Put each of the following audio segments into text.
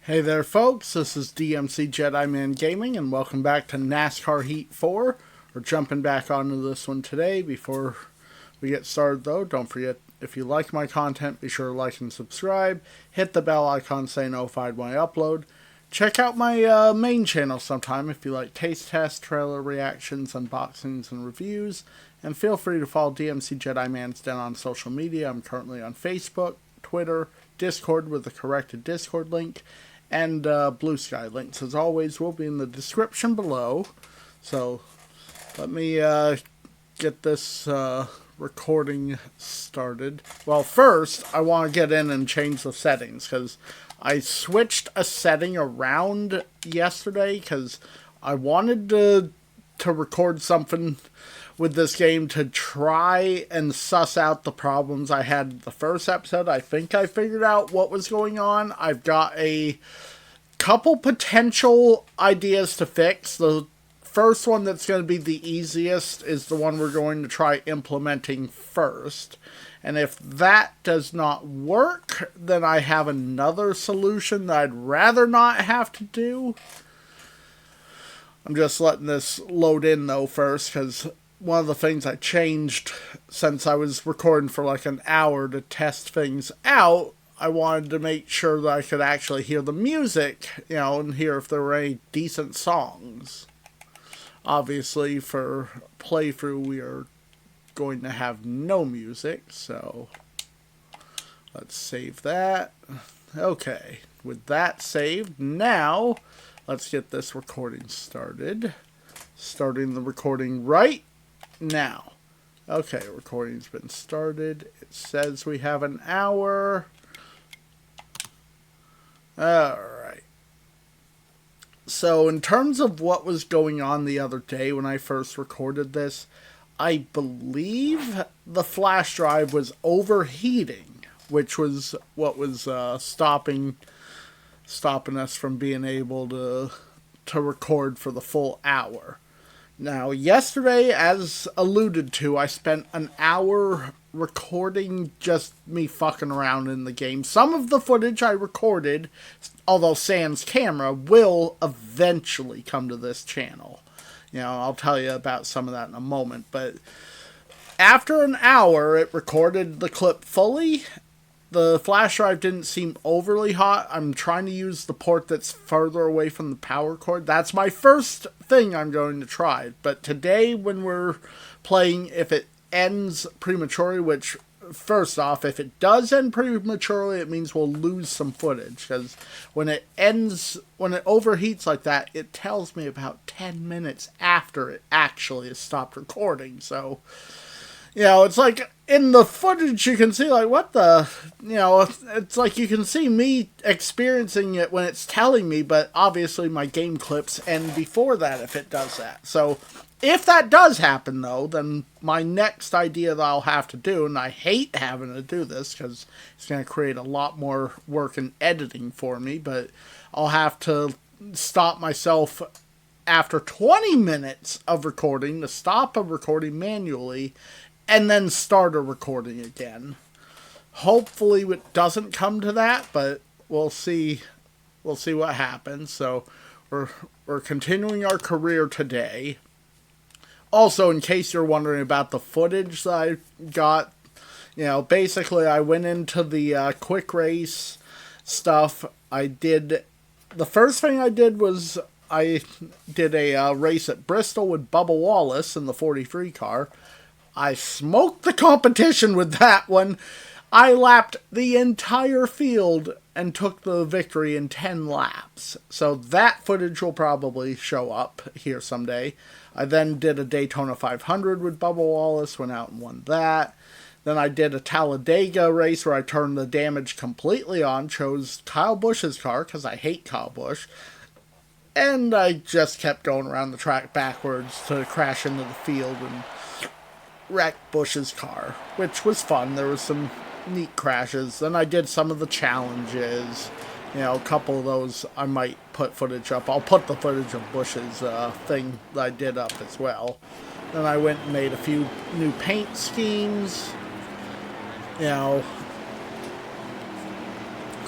Hey there folks, this is DMC Jedi Man Gaming and welcome back to NASCAR Heat 4. We're jumping back onto this one today. Before we get started though, don't forget, if you like my content, be sure to like and subscribe. Hit the bell icon saying notified when I upload. Check out my main channel sometime if you like taste tests, trailer reactions, unboxings, and reviews. And feel free to follow DMC Jedi Man's Den on social media. I'm currently on Facebook, Twitter, Discord with the corrected Discord link, and Blue Sky links, as always, will be in the description below. So let me get this recording started. Well, first, I want to get in and change the settings, because I switched a setting around yesterday, because I wanted to record something with this game to try and suss out the problems I had the first episode. I think I figured out what was going on. I've got a couple potential ideas to fix. The first one that's going to be the easiest is the one we're going to try implementing first. And if that does not work, then I have another solution that I'd rather not have to do. I'm just letting this load in though first, because one of the things I changed since I was recording for like an hour to test things out, I wanted to make sure that I could actually hear the music, and hear if there were any decent songs. Obviously, for playthrough, we are going to have no music, so let's save that. Okay, with that saved, now let's get this recording started. Starting the recording right now. Okay, recording's been started. It says we have an hour. Alright. So in terms of what was going on the other day when I first recorded this, I believe the flash drive was overheating, which was what was stopping us from being able to record for the full hour. Now, yesterday, as alluded to, I spent an hour recording just me fucking around in the game. Some of the footage I recorded, although sans camera, will eventually come to this channel. I'll tell you about some of that in a moment. But after an hour, it recorded the clip fully. The flash drive didn't seem overly hot. I'm trying to use the port that's further away from the power cord. That's my first thing I'm going to try. But today, when we're playing, if it ends prematurely, which, first off, if it does end prematurely, it means we'll lose some footage. Because when it overheats like that, it tells me about 10 minutes after it actually has stopped recording. So, it's like in the footage you can see, like, what the, it's like you can see me experiencing it when it's telling me, but obviously my game clips end before that if it does that. So if that does happen though, then my next idea that I'll have to do, and I hate having to do this because it's going to create a lot more work and editing for me, but I'll have to stop myself after 20 minutes of recording to stop a recording manually and then start a recording again. Hopefully it doesn't come to that, but we'll see. We'll see what happens. So we're continuing our career today. Also, in case you're wondering about the footage that I got, basically I went into the quick race stuff. The first thing I did was I did a race at Bristol with Bubba Wallace in the 43 car. I smoked the competition with that one. I lapped the entire field and took the victory in 10 laps. So that footage will probably show up here someday. I then did a Daytona 500 with Bubba Wallace, went out and won that. Then I did a Talladega race where I turned the damage completely on, chose Kyle Busch's car because I hate Kyle Busch. And I just kept going around the track backwards to crash into the field and wreck Busch's car, which was fun. There was some neat crashes. Then I did some of the challenges. A couple of those I might put footage up. I'll put the footage of Busch's thing that I did up as well. Then I went and made a few new paint schemes.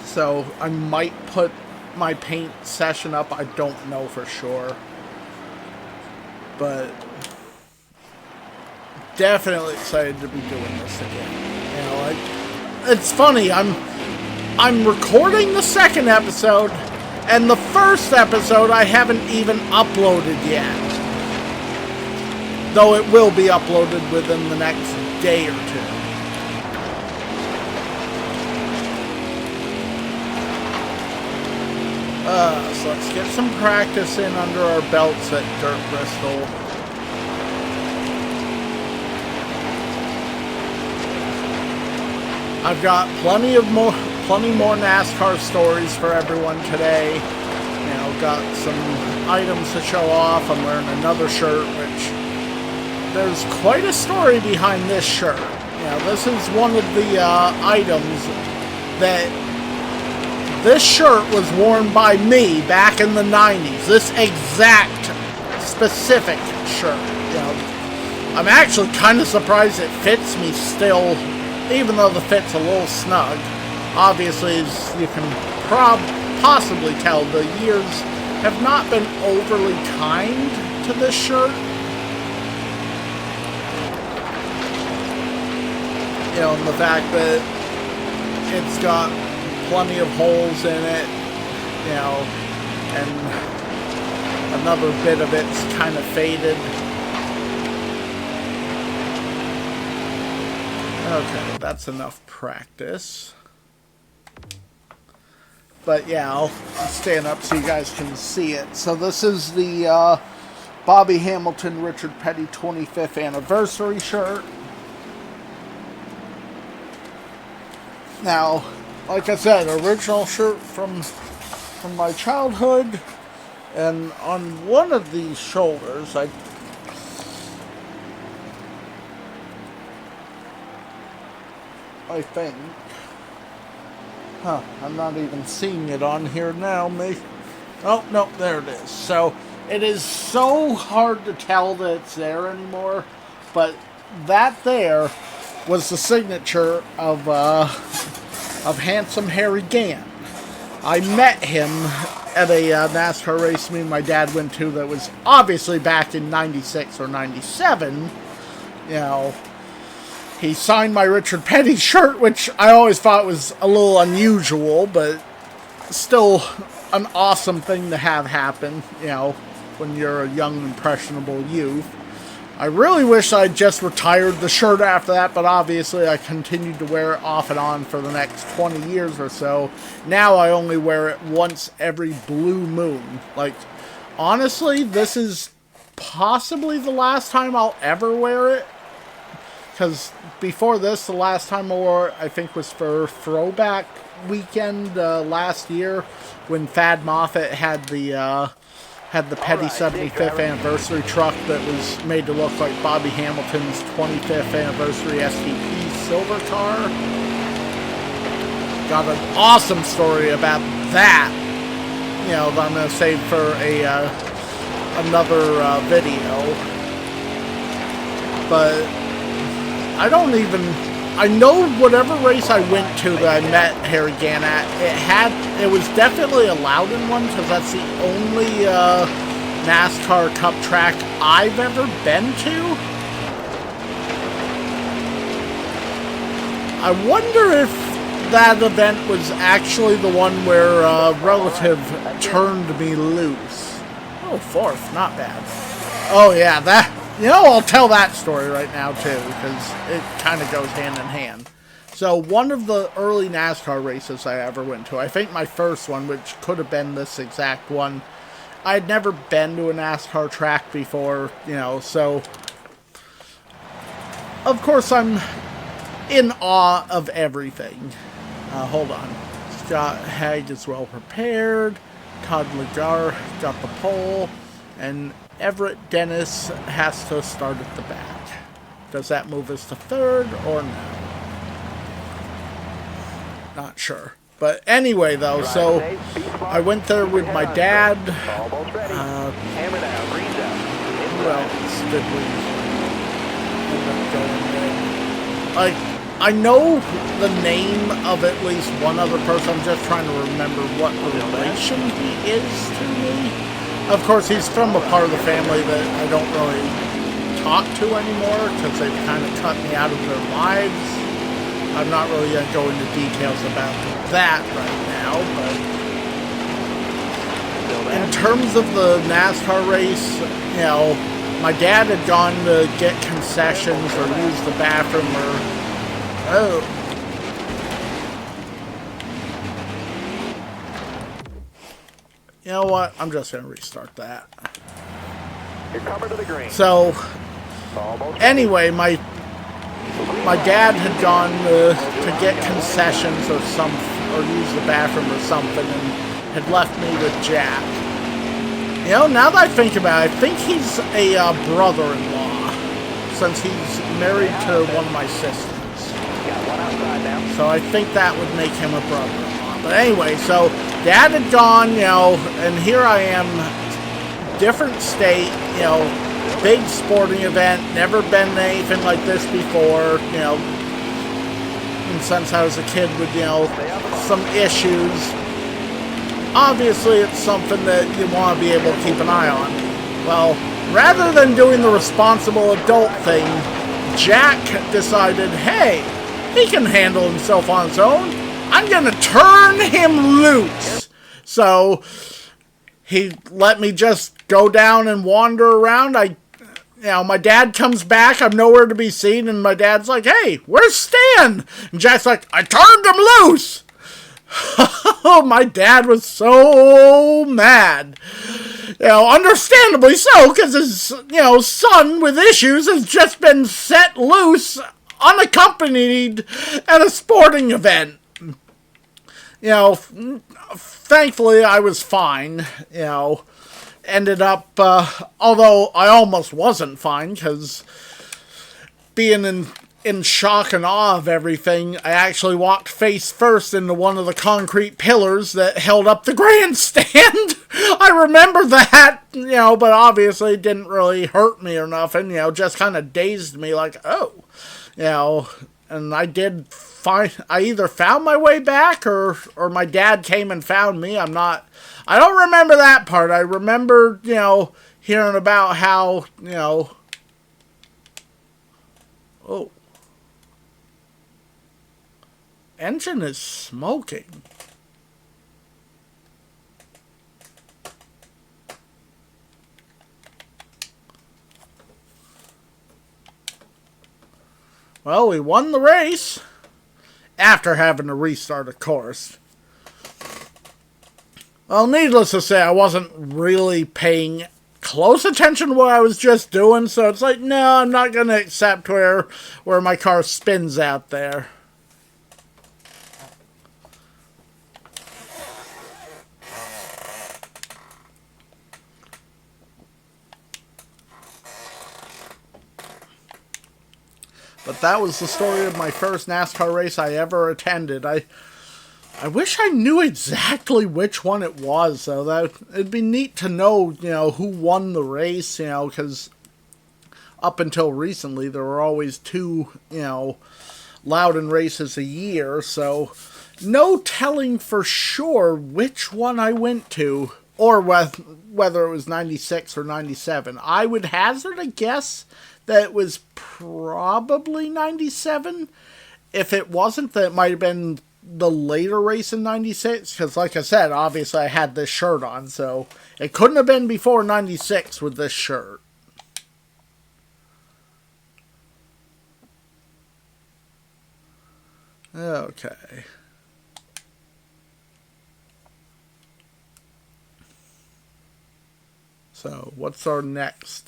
So I might put my paint session up, I don't know for sure. But definitely excited to be doing this again. You know, it's funny, I'm recording the second episode, and the first episode I haven't even uploaded yet. Though it will be uploaded within the next day or two. So let's get some practice in under our belts at Dirt Bristol. I've got plenty more NASCAR stories for everyone today. You know, got some items to show off. I'm wearing another shirt, which there's quite a story behind this shirt. You know, this is one of the items that this shirt was worn by me back in the 90s. This exact specific shirt. You know, I'm actually kind of surprised it fits me still, even though the fit's a little snug. Obviously, as you can possibly tell, the years have not been overly kind to this shirt. You know, and the fact that it's got plenty of holes in it, you know, and another bit of it's kind of faded. Okay, that's enough practice. But yeah, I'll stand up so you guys can see it. So this is the Bobby Hamilton, Richard Petty 25th anniversary shirt. Now, like I said, original shirt from my childhood, and on one of these shoulders, I think, I'm not even seeing it on here now, oh, no, there it is. So, it is so hard to tell that it's there anymore, but that there was the signature of Handsome Harry Gann. I met him at a NASCAR race me and my dad went to that was obviously back in 96 or 97. You know, he signed my Richard Petty shirt, which I always thought was a little unusual, but still an awesome thing to have happen, you know, when you're a young, impressionable youth. I really wish I'd just retired the shirt after that, but obviously I continued to wear it off and on for the next 20 years or so. Now I only wear it once every blue moon. Like, honestly, this is possibly the last time I'll ever wear it. Because before this, the last time I wore it, I think, was for Throwback Weekend last year, when Thad Moffitt had the Petty 75th anniversary truck that was made to look like Bobby Hamilton's 25th anniversary STP silver car. Got an awesome story about that, you know, that I'm going to save for another video. But I know whatever race I went to that I met Harry Gann at, it was definitely a Loudon one, because that's the only NASCAR Cup track I've ever been to. I wonder if that event was actually the one where a relative turned me loose. Oh, fourth, not bad. Oh yeah, that... You know, I'll tell that story right now, too, because it kind of goes hand in hand. So, one of the early NASCAR races I ever went to, I think my first one, which could have been this exact one, I'd never been to a NASCAR track before, you know, so... Of course, I'm in awe of everything. Hold on. Scott Haig is well prepared. Todd Lagar got the pole. And Everett Dennis has to start at the back. Does that move us to third or no? Not sure. But anyway, though, so I went there with my dad. Who else did we end up going with? Like, I know the name of at least one other person. I'm just trying to remember what relation he is to me. Of course, he's from a part of the family that I don't really talk to anymore because they've kind of cut me out of their lives. I'm not really going to go into details about that right now, but in terms of the NASCAR race, you know, my dad had gone to get concessions or use the bathroom or... Oh. You know what? I'm just going to restart that. You're coming to the green. So, anyway, my dad had gone to get concessions or use the bathroom or something and had left me with Jack. You know, now that I think about it, I think he's a brother-in-law since he's married to one of my sisters. So I think that would make him a brother-in-law. But anyway, so Dad had gone, you know, and here I am, different state, you know, big sporting event, never been to anything like this before, you know, and since I was a kid with, you know, some issues. Obviously, it's something that you want to be able to keep an eye on. Well, rather than doing the responsible adult thing, Jack decided, hey, he can handle himself on his own. I'm going to turn him loose. So he let me just go down and wander around. My dad comes back. I'm nowhere to be seen. And my dad's like, hey, where's Stan? And Jack's like, I turned him loose. Oh, my dad was so mad. You know, understandably so, because his, you know, son with issues has just been set loose unaccompanied at a sporting event. You know, thankfully I was fine, you know, ended up, although I almost wasn't fine, because being in shock and awe of everything, I actually walked face first into one of the concrete pillars that held up the grandstand. I remember that, you know, but obviously it didn't really hurt me or nothing, you know, just kind of dazed me like, oh. You know, and I either found my way back or my dad came and found me. I don't remember that part. I remember, you know, hearing about how, you know, oh, engine is smoking. Well, we won the race. After having to restart, of course. Well, needless to say, I wasn't really paying close attention to what I was just doing, so it's like, no, I'm not going to accept where my car spins out there. But that was the story of my first NASCAR race I ever attended. I wish I knew exactly which one it was, though. It'd be neat to know, you know, who won the race, you know, because up until recently there were always two, you know, Loudon races a year, so no telling for sure which one I went to, or whether it was 96 or 97. I would hazard a guess that it was probably 97. If it wasn't, that it might have been the later race in 96, because like I said, obviously I had this shirt on, so it couldn't have been before 96 with this shirt. Okay. So, what's our next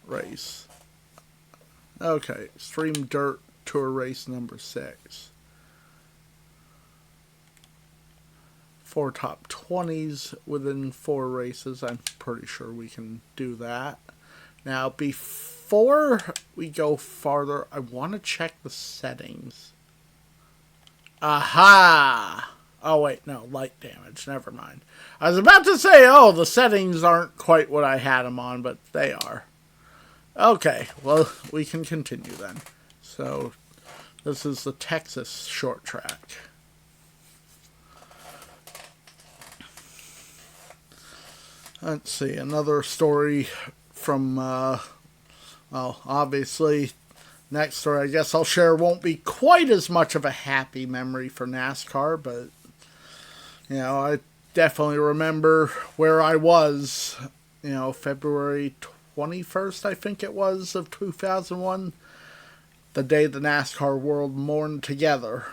race? Okay, Extreme Dirt Tour Race number 6. 4 top 20s within 4 races. I'm pretty sure we can do that. Now, before we go farther, I want to check the settings. Aha! Oh, wait, no, light damage. Never mind. I was about to say, oh, the settings aren't quite what I had them on, but they are. Okay, well, we can continue then. So, This is the Texas short track. Let's see, another story from, well, obviously, next story I guess I'll share won't be quite as much of a happy memory for NASCAR, but, I definitely remember where I was, February 21st, I think it was, of 2001, the day the NASCAR world mourned together.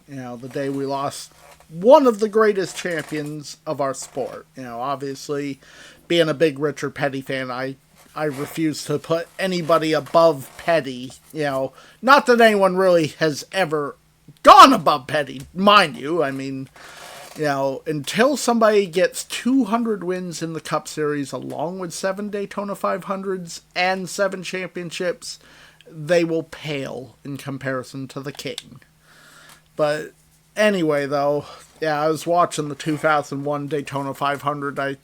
The day we lost one of the greatest champions of our sport. Obviously, being a big Richard Petty fan, I refuse to put anybody above Petty. Not that anyone really has ever gone above Petty, mind you. I mean, until somebody gets 200 wins in the Cup Series, along with 7 Daytona 500s and 7 championships, they will pale in comparison to the King. But anyway, though, I was watching the 2001 Daytona 500.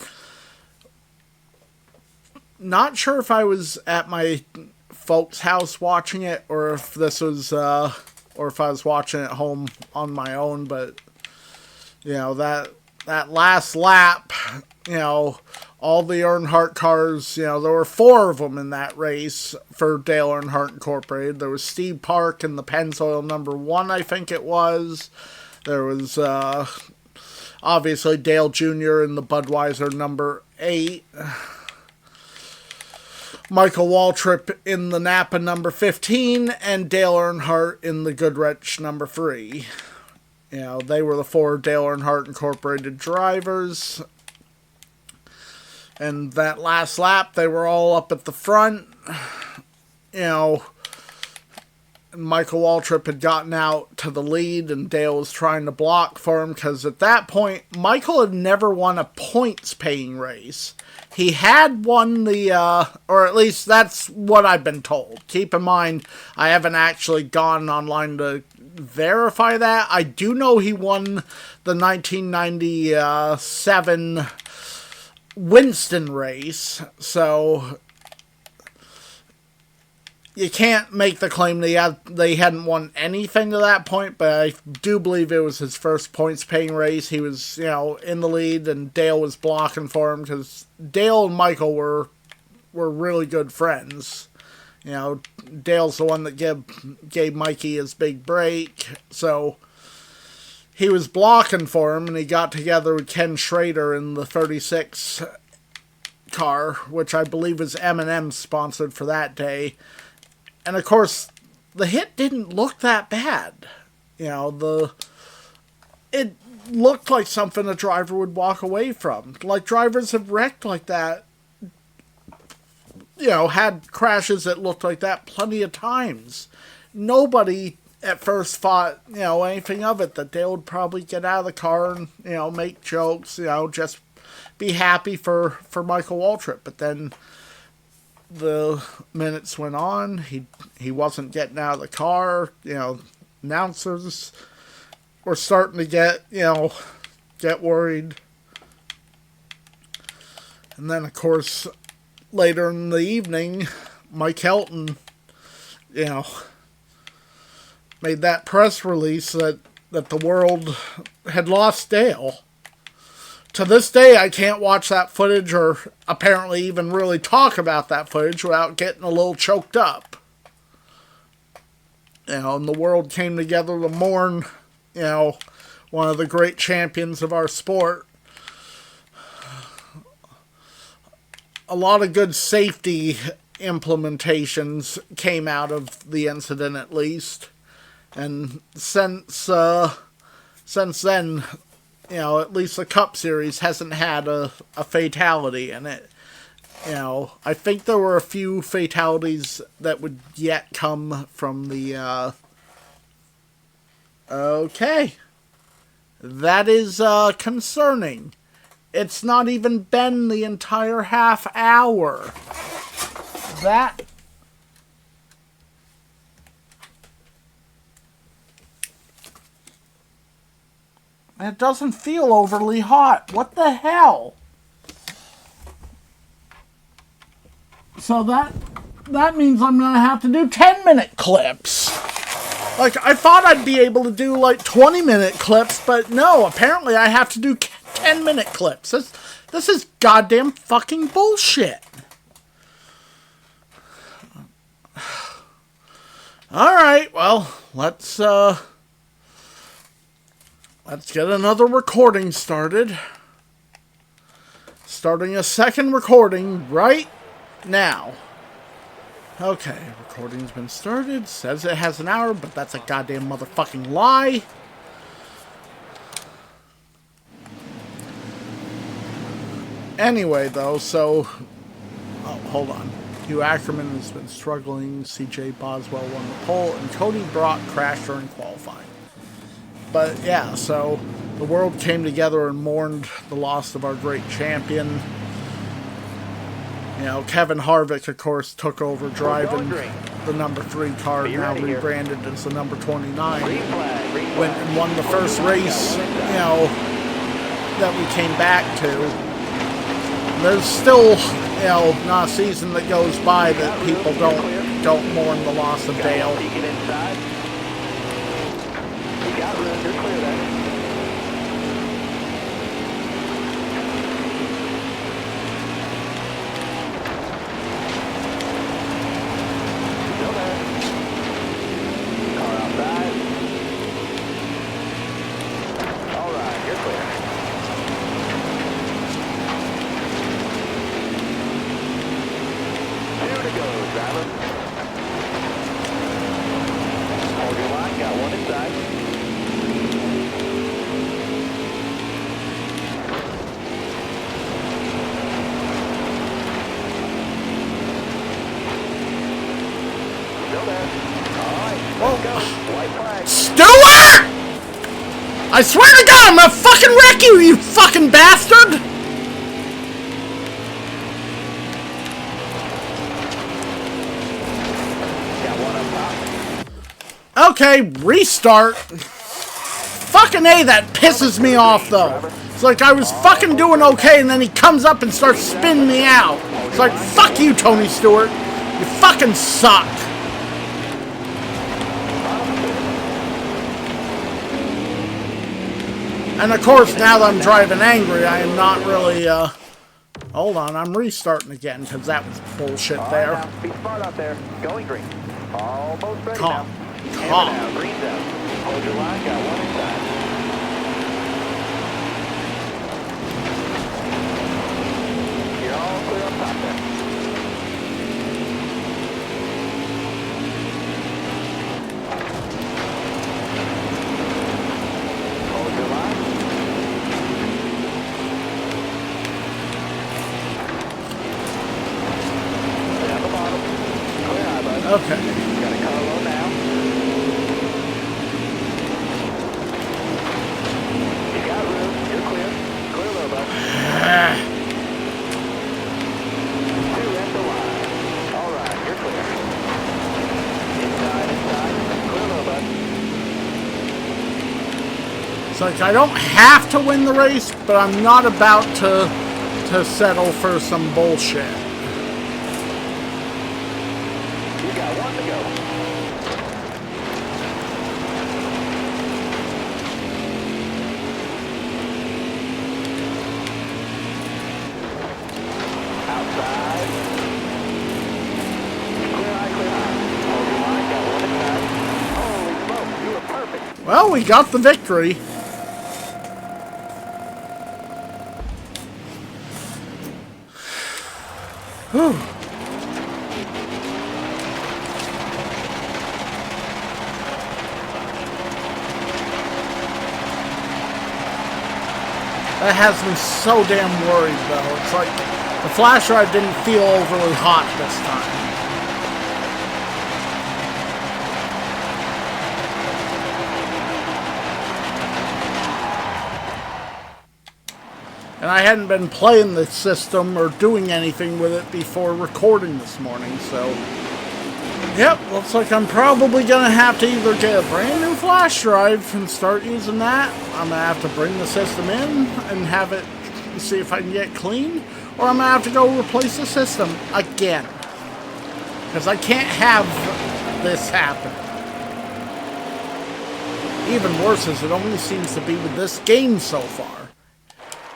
Not sure if I was at my folks' house watching it, or if this was, or if I was watching it home on my own. But that last lap, all the Earnhardt cars, there were 4 of them in that race for Dale Earnhardt Incorporated. There was Steve Park in the Pennzoil number 1, I think it was. There was, obviously, Dale Jr. in the Budweiser number 8. Michael Waltrip in the Napa number 15, and Dale Earnhardt in the Goodrich number 3. They were the 4 Dale Earnhardt Incorporated drivers. And that last lap, they were all up at the front. Michael Waltrip had gotten out to the lead, and Dale was trying to block for him, because at that point, Michael had never won a points-paying race. He had won the, or at least that's what I've been told. Keep in mind, I haven't actually gone online to verify that. I do know he won the 1997 Winston race, so you can't make the claim they hadn't won anything to that point, but I do believe it was his first points-paying race. He was, in the lead, and Dale was blocking for him, because Dale and Michael were really good friends. Dale's the one that gave Mikey his big break, so he was blocking for him, and he got together with Ken Schrader in the 36 car, which I believe was M&M sponsored for that day. And of course, the hit didn't look that bad. It looked like something a driver would walk away from. Like, drivers have wrecked like that, had crashes that looked like that plenty of times. Nobody at first thought, anything of it, that Dale would probably get out of the car and, make jokes, just be happy for Michael Waltrip. But then the minutes went on, he wasn't getting out of the car, announcers were starting to get worried. And then, of course, later in the evening, Mike Helton, made that press release that the world had lost Dale. To this day, I can't watch that footage, or apparently even really talk about that footage, without getting a little choked up. And the world came together to mourn, one of the great champions of our sport. A lot of good safety implementations came out of the incident, at least. And since then, at least the Cup Series hasn't had a fatality in it. I think there were a few fatalities that would yet come from the, okay. That is, concerning. It's not even been the entire half hour. It doesn't feel overly hot. What the hell? So that means I'm going to have to do 10-minute clips. Like, I thought I'd be able to do, like, 20-minute clips, but no, apparently I have to do 10-minute clips. This is goddamn fucking bullshit. Alright, well, let's get another recording started. Starting a second recording right now. Okay, recording's been started. Says it has an hour, but that's a goddamn motherfucking lie. Anyway, though, so... Oh, hold on. Hugh Ackerman has been struggling. CJ Boswell won the pole, and Cody Brock crashed during qualifying. But, yeah, so the world came together and mourned the loss of our great champion. You know, Kevin Harvick, of course, took over driving the number 3 car, now rebranded as the number 29. Went and won the first race, you know, that we came back to. There's still, you know, not a season that goes by that people don't mourn the loss of Dale. Stewart! I swear to God, I'm gonna fucking wreck you, you fucking bastard! Okay, restart. Fucking A, that pisses me off, though. It's like I was fucking doing okay, and then he comes up and starts spinning me out. It's like, fuck you, Tony Stewart. You fucking suck. And of course, now that I'm driving angry, I am not really, hold on, I'm restarting again, because that was bullshit there. Be smart out there. Going green. Almost ready Calm. now. Calm. Green's out. Hold your line, got one inside. You're all clear up top there. Hold your line. Down the bottom. Clear high, bud. Okay. Got a car low now. You got room. You're clear. Clear low, bud. Two at the line. All right, you're clear. Inside. Clear low, bud. It's like I don't have to win the race, but I'm not about to settle for some bullshit. You got one to go. Outside. Clear high. Hold your line, got one inside. Holy smoke, you were perfect. Well, we got the victory. Whew. That has me so damn worried, though. It's like the flash drive didn't feel overly hot this time. And I hadn't been playing the system or doing anything with it before recording this morning, so... Yep, looks like I'm probably gonna have to either get a brand new flash drive and start using that. I'm gonna have to bring the system in and have it, see if I can get clean, or I'm gonna have to go replace the system again. Because I can't have this happen. Even worse is it only seems to be with this game so far.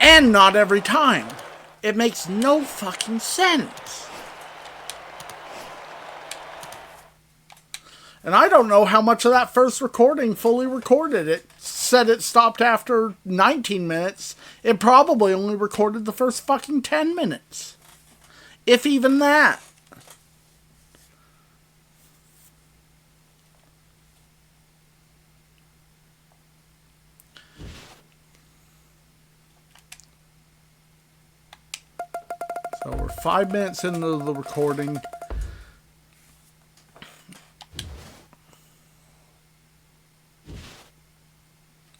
And not every time. It makes no fucking sense. And I don't know how much of that first recording fully recorded. It said it stopped after 19 minutes. It probably only recorded the first fucking 10 minutes. If even that. So we're 5 minutes into the recording.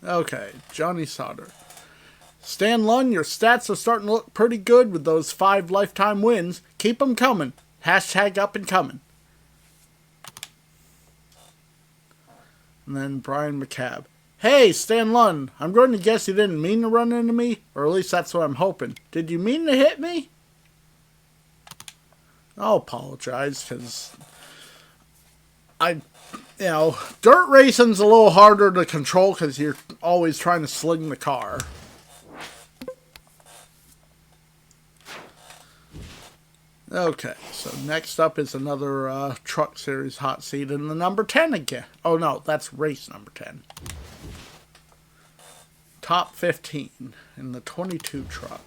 Okay, Johnny Sauter. Stan Lund, your stats are starting to look pretty good with those 5 lifetime wins. Keep them coming. Hashtag up and coming. And then Brian McCabe. Hey, Stan Lund, I'm going to guess you didn't mean to run into me, or at least that's what I'm hoping. Did you mean to hit me? I'll apologize, because dirt racing's a little harder to control because you're always trying to sling the car. Okay, so next up is another Truck Series hot seat in the number 10 again. Oh no, that's race number 10. Top 15 in the 22 truck.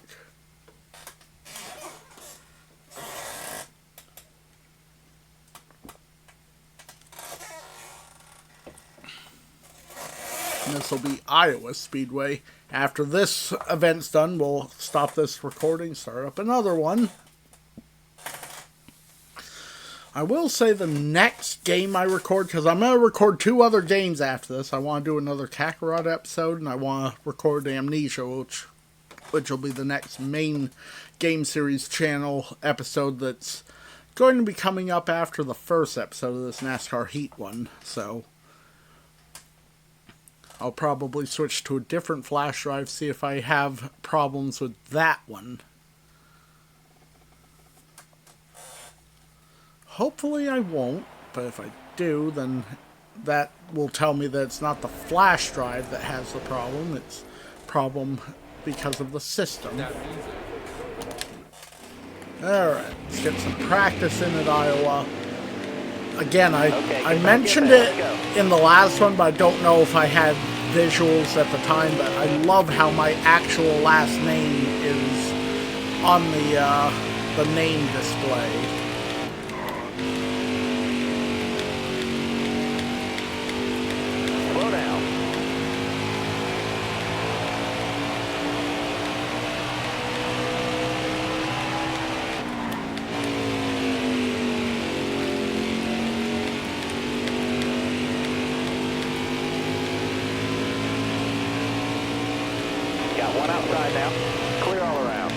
And this will be Iowa Speedway. After this event's done, we'll stop this recording, start up another one. I will say the next game I record, because I'm going to record 2 other games after this. I want to do another Kakarot episode, and I want to record Amnesia, which will be the next main Game Series channel episode that's going to be coming up after the first episode of this NASCAR Heat one. So I'll probably switch to a different flash drive, see if I have problems with that one. Hopefully I won't, but if I do, then that will tell me that it's not the flash drive that has the problem, it's a problem because of the system. Alright, let's get some practice in at Iowa. Again, I mentioned it in the last one, but I don't know if I had visuals at the time, but I love how my actual last name is on the name display. Slow down. Got one outside now. Clear all around.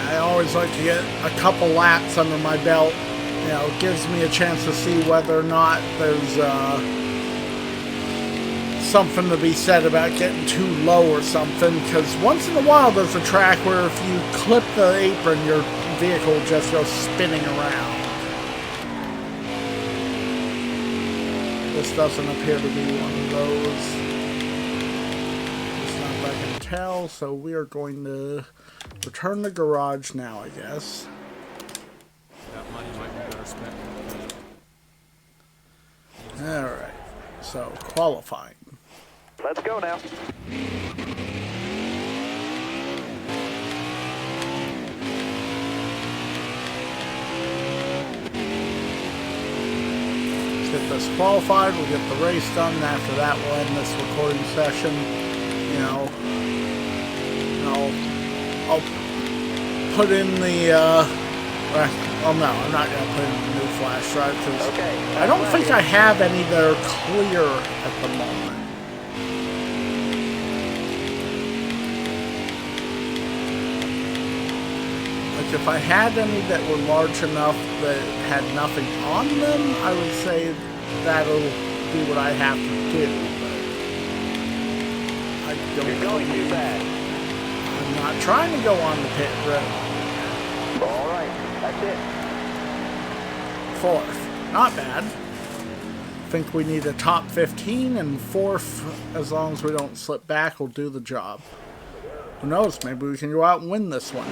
I always like to get a couple laps under my belt. You know, it gives me a chance to see whether or not there's something to be said about getting too low or something. Because once in a while there's a track where if you clip the apron, your vehicle just goes spinning around. This doesn't appear to be one of those. It's not that I can tell, so we are going to return to garage now, I guess. That money might be better spent. Alright, so qualifying. Let's go now. Let's get this qualified, we'll get the race done, and after that we'll end this recording session. You know, I'll put in the, well no, I'm not going to put in the new flash drive, because I don't think I have any that are clear at the moment. I if I had any that were large enough that had nothing on them, I would say that'll be what I have to do. But I don't. You're going too fast. I'm not trying to go on the pit road. All right, that's it. 4th. Not bad. Think we need a top 15, and 4th, as long as we don't slip back, will do the job. Who knows? Maybe we can go out and win this one.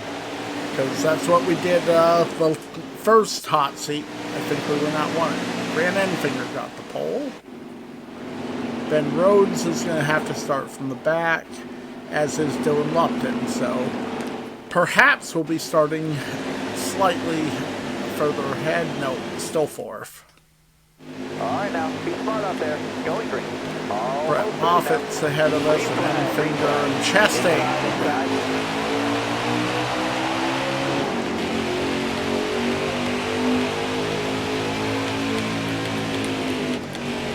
Because that's what we did the first hot seat. I think we went out and won it. Grant Enfinger got the pole. Ben Rhodes is going to have to start from the back, as is Dylan Lupton. So perhaps we'll be starting slightly further ahead. No, still 4th. All right, now, be smart out there. Going green. Brett Moffitt's ahead of us, and Enfinger and Chastain.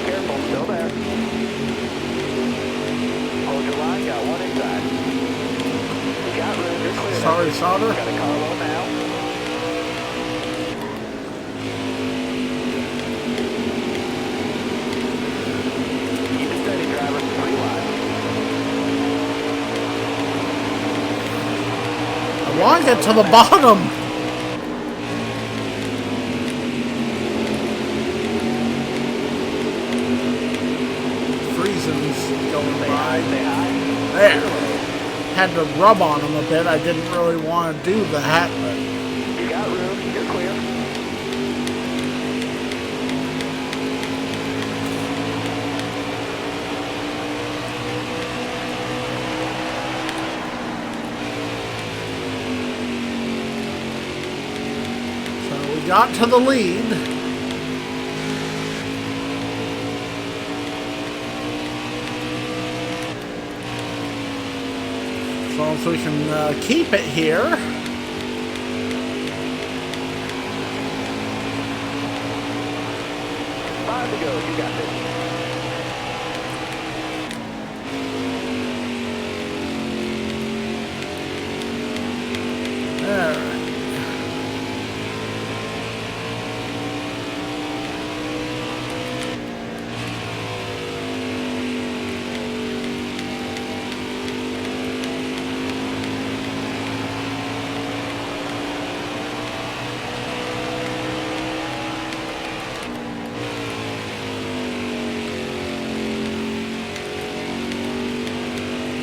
Careful, still there. Hold your line, got one inside. You got room, you're clear. Sorry, Sauter. Got a Carlo now. Keep it steady, driver. 3 wide. I want to get to the bottom. Friesen's going Stay by. high, stay high. There. Had to rub on him a bit. I didn't really want to do that, but You got room, you're clear. so we got to the lead. As long as we can keep it here. 5 to go, you got this. There.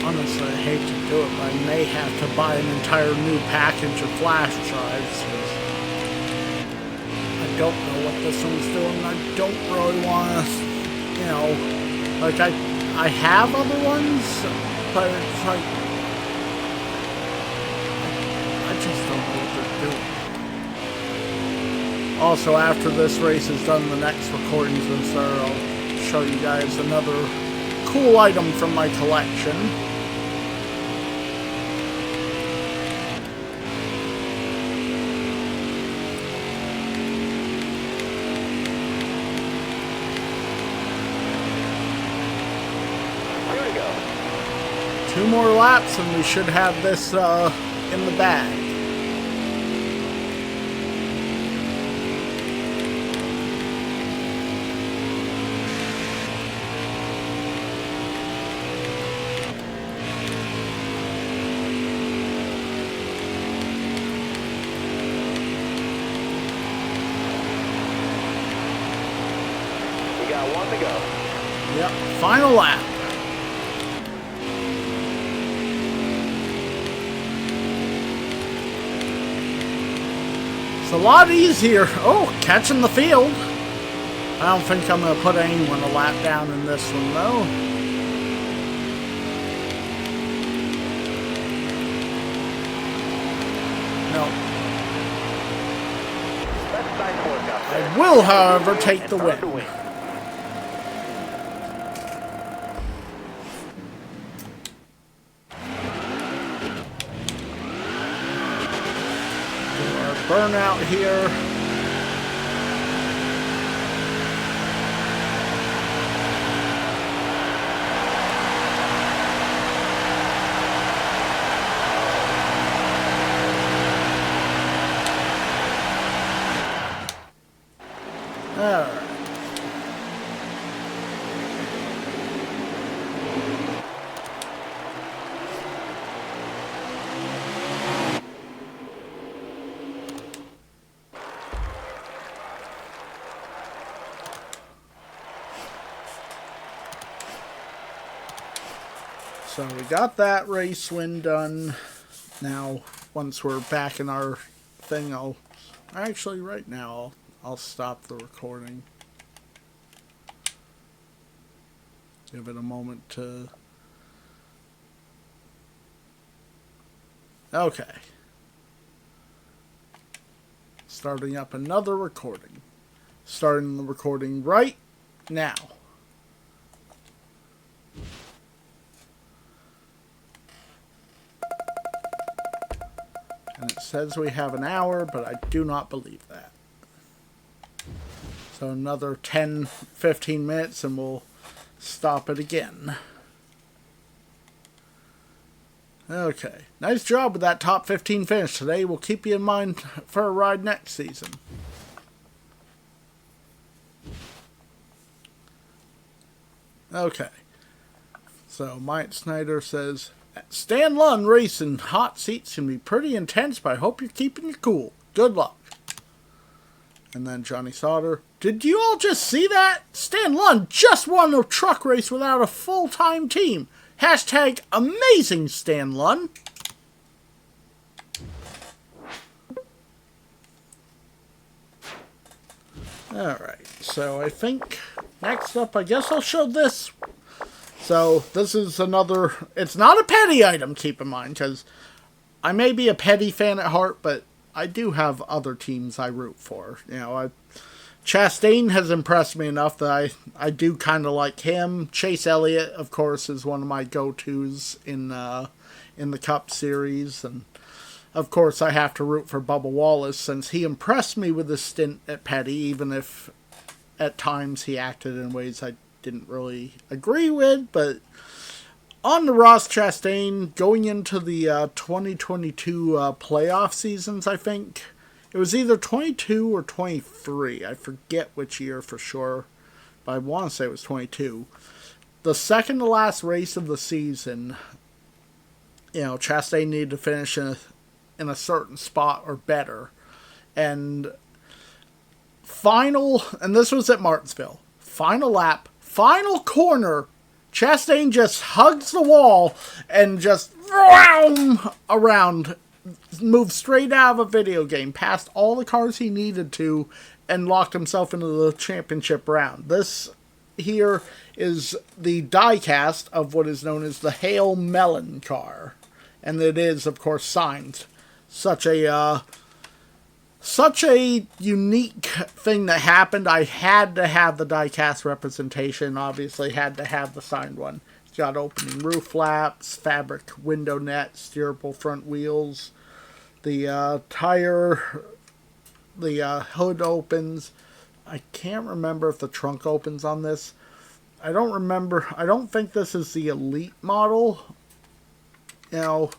Honestly, I hate to do it, but I may have to buy an entire new package of flash drives. 'Cause I don't know what this one's doing. I don't really want to, you know, like I have other ones, but it's like I just don't know what they're doing. Also, after this race is done, the next recording's gonna start. I'll show you guys another cool item from my collection. Here we go. 2 more laps and we should have this in the bag. We got 1 to go. Yep, final lap. It's a lot easier. Oh, catching the field. I don't think I'm going to put anyone a lap down in this one, though. No. That's nice work out there. I will, however, take the And earn the win. win. Do our burnout here. So we got that race win done. Now, once we're back in our thing, actually right now I'll stop the recording. Give it a moment to... Okay. Starting up another recording. Starting the recording right now. And it says we have an hour, but I do not believe that. So another 10-15 minutes and we'll stop it again. Okay. Nice job with that top 15 finish today. We'll keep you in mind for a ride next season. Okay. So Mike Snyder says, Stan Lund racing hot seats can be pretty intense, but I hope you're keeping you cool. Good luck. And then Johnny Sauter, did you all just see that? Stan Lund just won a truck race without a full-time team. Hashtag amazing Stan Lund. Alright, so I think next up, I guess I'll show this. So this is another, it's not a petty item, keep in mind, because I may be a petty fan at heart, but I do have other teams I root for. You know, Chastain has impressed me enough that I do kind of like him. Chase Elliott, of course, is one of my go-tos in the Cup Series. And, of course, I have to root for Bubba Wallace since he impressed me with his stint at Petty, even if at times he acted in ways I didn't really agree with. But on the Ross Chastain, going into the 2022 playoff seasons, I think, it was either 22 or 23. I forget which year for sure, but I want to say it was 22. The second to last race of the season, you know, Chastain needed to finish in a certain spot or better. And this was at Martinsville, final lap, final corner, Chastain just hugs the wall and just around, moved straight out of a video game, past all the cars he needed to, and locked himself into the championship round. This here is the diecast of what is known as the Hail Melon car. And it is, of course, signed. Such a unique thing that happened. I had to have the diecast representation. Obviously, had to have the signed one. It's got opening roof flaps, fabric window net, steerable front wheels. The tire, the hood opens. I can't remember if the trunk opens on this. I don't remember. I don't think this is the Elite model. You know,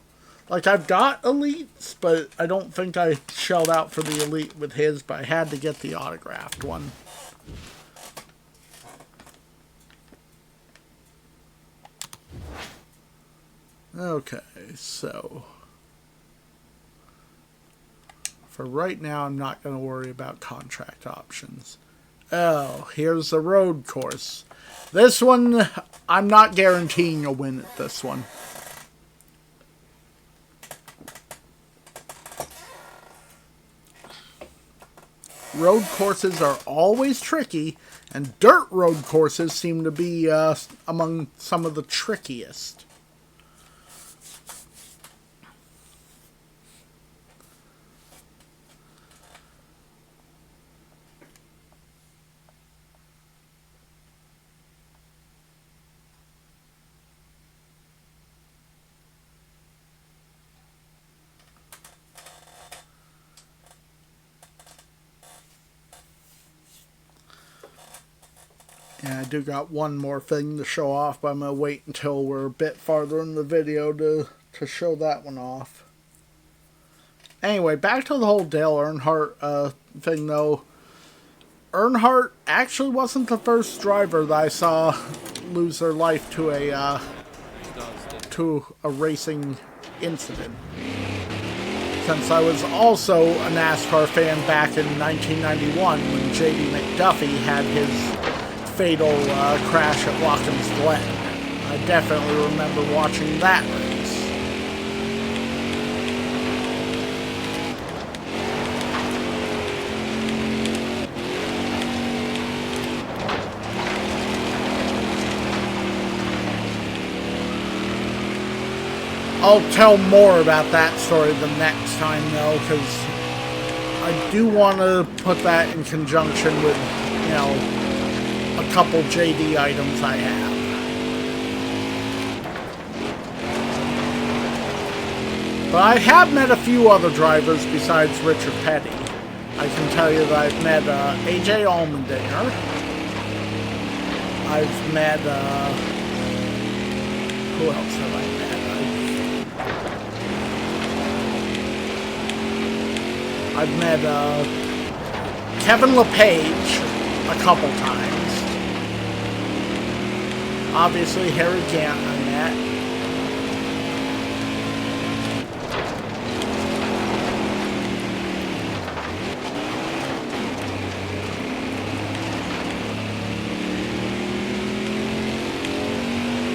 like I've got Elites, but I don't think I shelled out for the Elite with his, but I had to get the autographed one. Okay, so for right now, I'm not going to worry about contract options. Oh, here's the road course. This one, I'm not guaranteeing a win at this one. Road courses are always tricky, and dirt road courses seem to be among some of the trickiest. And I do got one more thing to show off, but I'm going to wait until we're a bit farther in the video to show that one off. Anyway, back to the whole Dale Earnhardt thing, though. Earnhardt actually wasn't the first driver that I saw lose their life to a racing incident. Since I was also a NASCAR fan back in 1991 when J.D. McDuffie had his fatal crash at Watkins Glen. I definitely remember watching that race. I'll tell more about that story the next time, though, because I do want to put that in conjunction with, you know, a couple JD items I have. But I have met a few other drivers besides Richard Petty. I can tell you that I've met AJ Allmendinger. I've met, who else have I met? I've met Kevin LePage a couple times. Obviously, Harry Gant I met.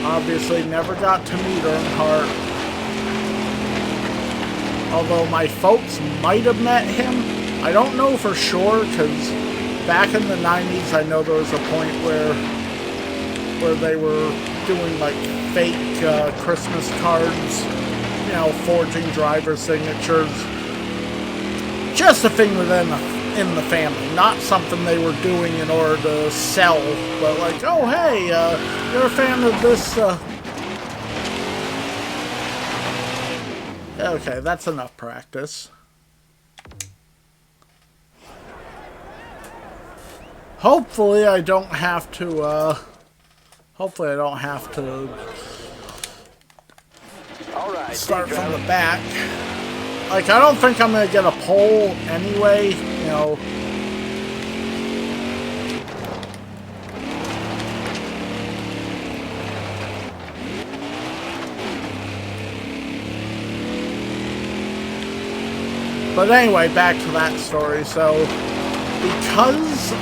Obviously, never got to meet Earnhardt. Although my folks might have met him. I don't know for sure, because back in the 90s, I know there was a point where they were doing, like, fake Christmas cards, you know, forging driver signatures. Just a thing in the family, not something they were doing in order to sell, but like, oh, hey, you're a fan of this, Okay, that's enough practice. Hopefully I don't have to, start from the back. Like, I don't think I'm gonna get a pole anyway, you know. But anyway, back to that story. So, because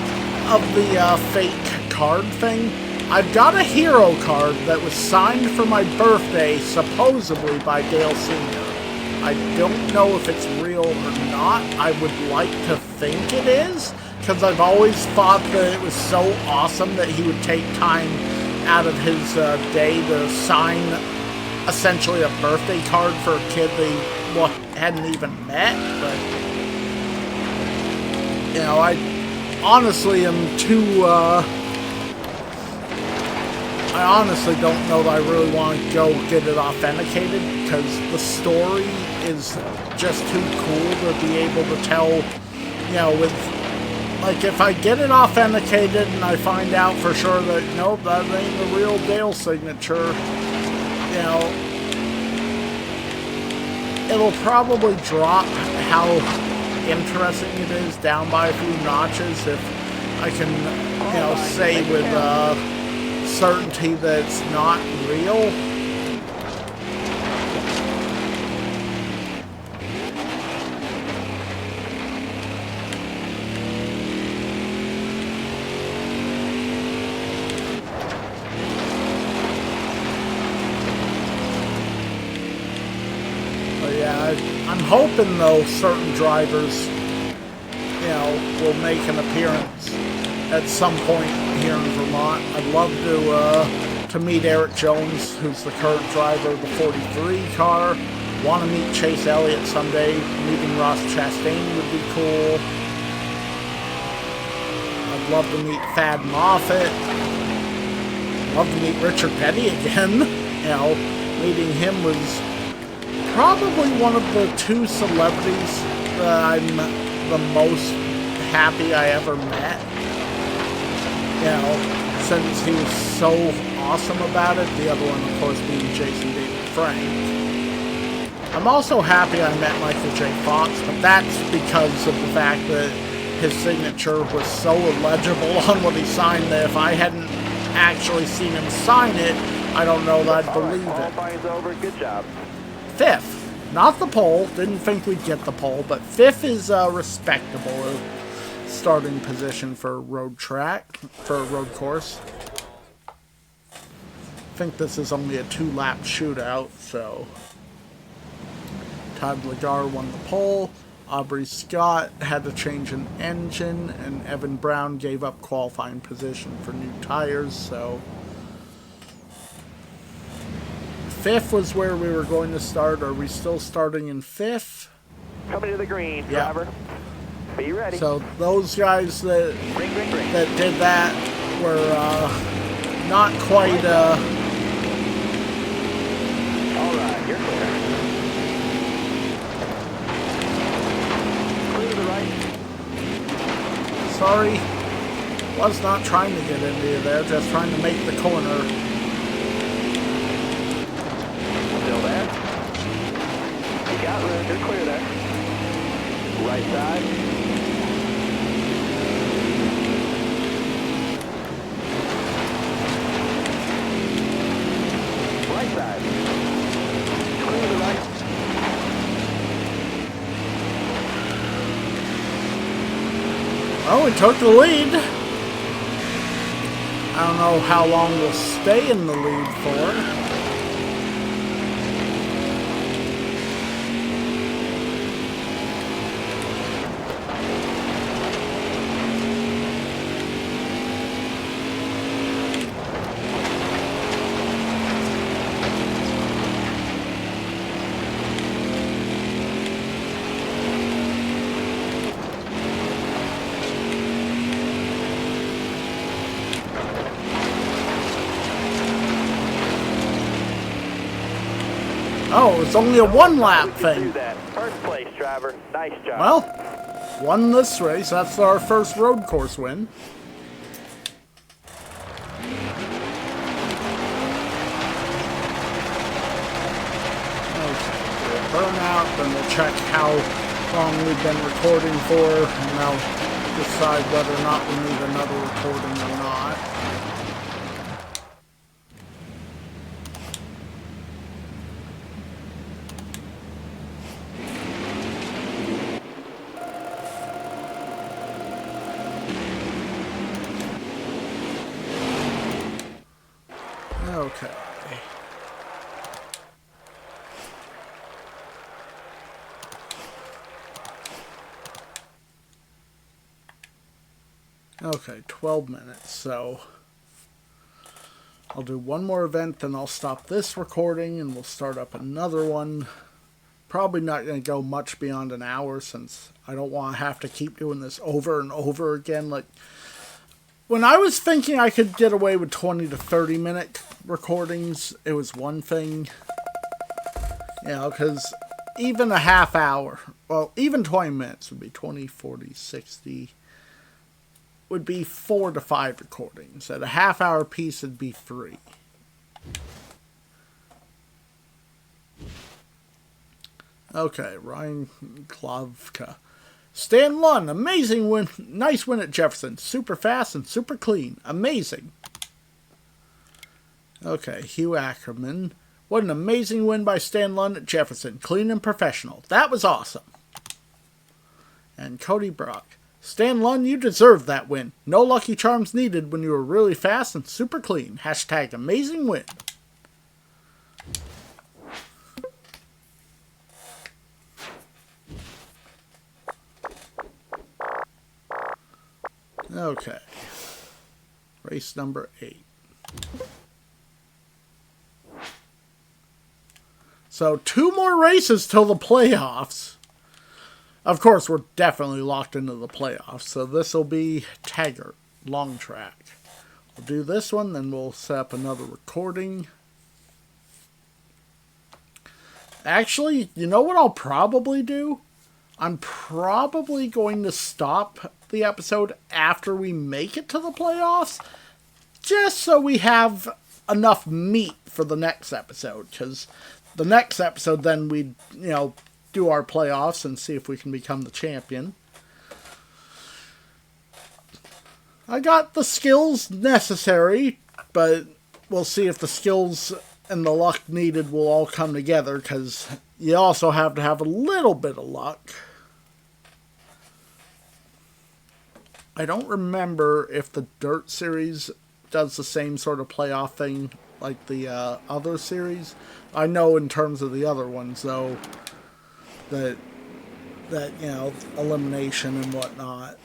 of the fake card thing, I've got a hero card that was signed for my birthday, supposedly by Dale Sr. I don't know if it's real or not. I would like to think it is, because I've always thought that it was so awesome that he would take time out of his day to sign essentially a birthday card for a kid they hadn't even met. But, you know, I honestly am too, I honestly don't know that I really want to go get it authenticated, because the story is just too cool to be able to tell, you know, with, like, if I get it authenticated and I find out for sure that, nope, that ain't the real Dale signature, you know, it'll probably drop how interesting it is down by a few notches if I can, you know, say with, certainty that it's not real. But yeah, I'm hoping though certain drivers, you know, will make an appearance at some point here in Vermont. I'd love to meet Eric Jones, who's the current driver of the 43 car. Want to meet Chase Elliott someday. Meeting Ross Chastain would be cool. I'd love to meet Thad Moffitt. Love to meet Richard Petty again. You know, meeting him was probably one of the two celebrities that I'm the most happy I ever met. You know, since he was so awesome about it. The other one, of course, being Jason David Frank. I'm also happy I met Michael J. Fox, but that's because of the fact that his signature was so illegible on what he signed that if I hadn't actually seen him sign it, I don't know that I'd believe it. Qualifying's over. Good job. Fifth. Not the pole. Didn't think we'd get the pole, but fifth is respectable starting position for a road track, for a road course. think this is only a 2-lap shootout, so Todd Lagar won the pole. Aubrey Scott had to change an engine, and Evan Brown gave up qualifying position for new tires, so fifth was where we were going to start. Are we still starting in fifth? Coming to the green, Yeah. driver. Be ready. So those guys that Green, green, green. that did that were not quite All right, you're clear. Clear to the right. sorry. Was not trying to get into you there, just trying to make the corner. Still there. You got room. You're clear there. Right side. Right side. Clear to the right. Oh, we took the lead. I don't know how long we'll stay in the lead for. Oh, it's only a 1-lap We can do thing. that. First place, driver. Nice job. Well, won this race. That's our first road course win. Okay, we'll burn out, then we'll check how long we've been recording for, and I'll decide whether or not we need another recording or not. Okay. Okay, 12 minutes, so I'll do one more event, then I'll stop this recording, and we'll start up another one. Probably not going to go much beyond an hour, since I don't want to have to keep doing this over and over again. Like, when I was thinking I could get away with 20 to 30 minute recordings, it was one thing. You know, because even a half hour, well, even 20 minutes would be 20, 40, 60, would be 4 to 5 recordings. At a half hour piece, it'd be 3. Okay, Ryan Klavka. Stan Lund, amazing win. Nice win at Jefferson. Super fast and super clean. Amazing. Okay, Hugh Ackerman. What an amazing win by Stan Lund at Jefferson. Clean and professional. That was awesome. And Cody Brock. Stan Lund, you deserved that win. No lucky charms needed when you were really fast and super clean. Hashtag amazing win. Okay. Race number 8. So 2 more races till the playoffs. Of course, we're definitely locked into the playoffs. So this will be Taggart, long track. We'll do this one, then we'll set up another recording. Actually, you know what I'll probably do? I'm probably going to stop the episode after we make it to the playoffs, just so we have enough meat for the next episode, because the next episode then we'd, do our playoffs and see if we can become the champion. I got the skills necessary, but we'll see if the skills and the luck needed will all come together, because you also have to have a little bit of luck. I don't remember if the Dirt Series does the same sort of playoff thing like the other series. I know in terms of the other ones, though, that you know, elimination and whatnot.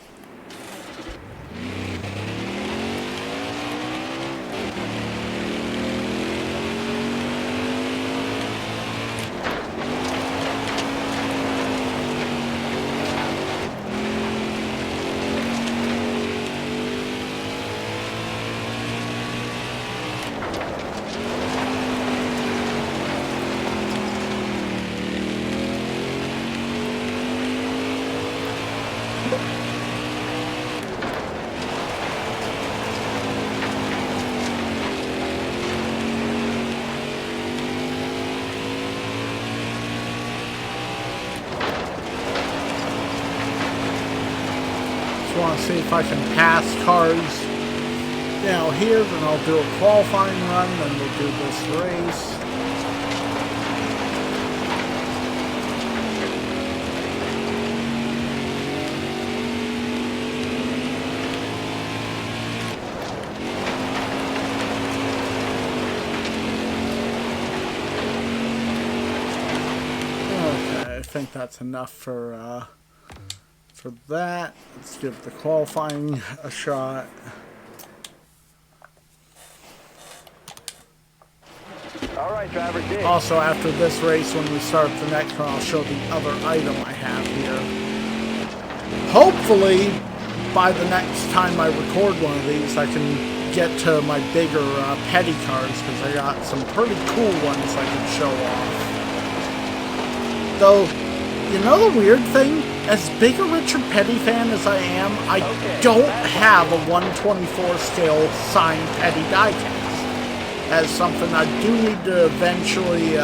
Want to see if I can pass cars, you know, here, then I'll do a qualifying run, then we'll do this race. Okay, I think that's enough for that. Let's give the qualifying a shot. All right, driver, dig. Also, after this race, when we start the next one, I'll show the other item I have here. Hopefully, by the next time I record one of these, I can get to my bigger petty cars, because I got some pretty cool ones I can show off. Though, you know the weird thing? As big a Richard Petty fan as I am, I don't have a 1/24 scale signed Petty diecast. As something I do need to eventually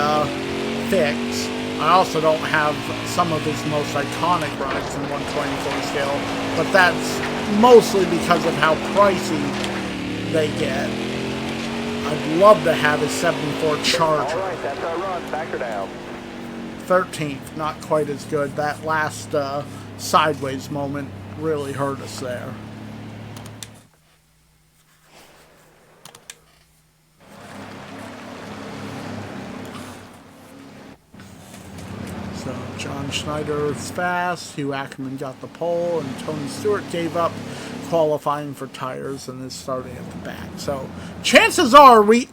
fix. I also don't have some of his most iconic rides in 1/24 scale, but that's mostly because of how pricey they get. I'd love to have his 74 Charger. All right, that's our run. Back her down. 13th, not quite as good. That last sideways moment really hurt us there. So John Schneider is fast, Hugh Ackerman got the pole, and Tony Stewart gave up qualifying for tires and is starting at the back. So chances are we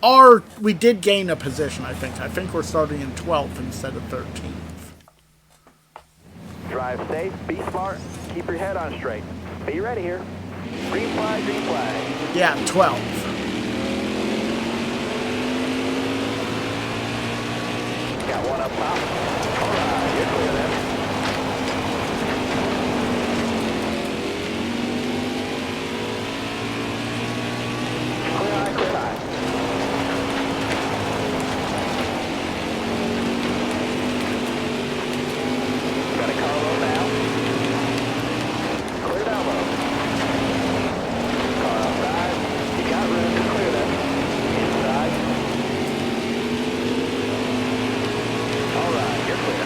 did gain a position, I think. I think we're starting in 12th instead of 13th. Drive safe, be smart, keep your head on straight. Be ready here. Green flag, green flag. Yeah, 12th. Got one up top. All right, you're clear then. Clear high, clear high. Got a car low now. Clear down low. Car outside. You got room to clear that. Inside. All right, you're clear.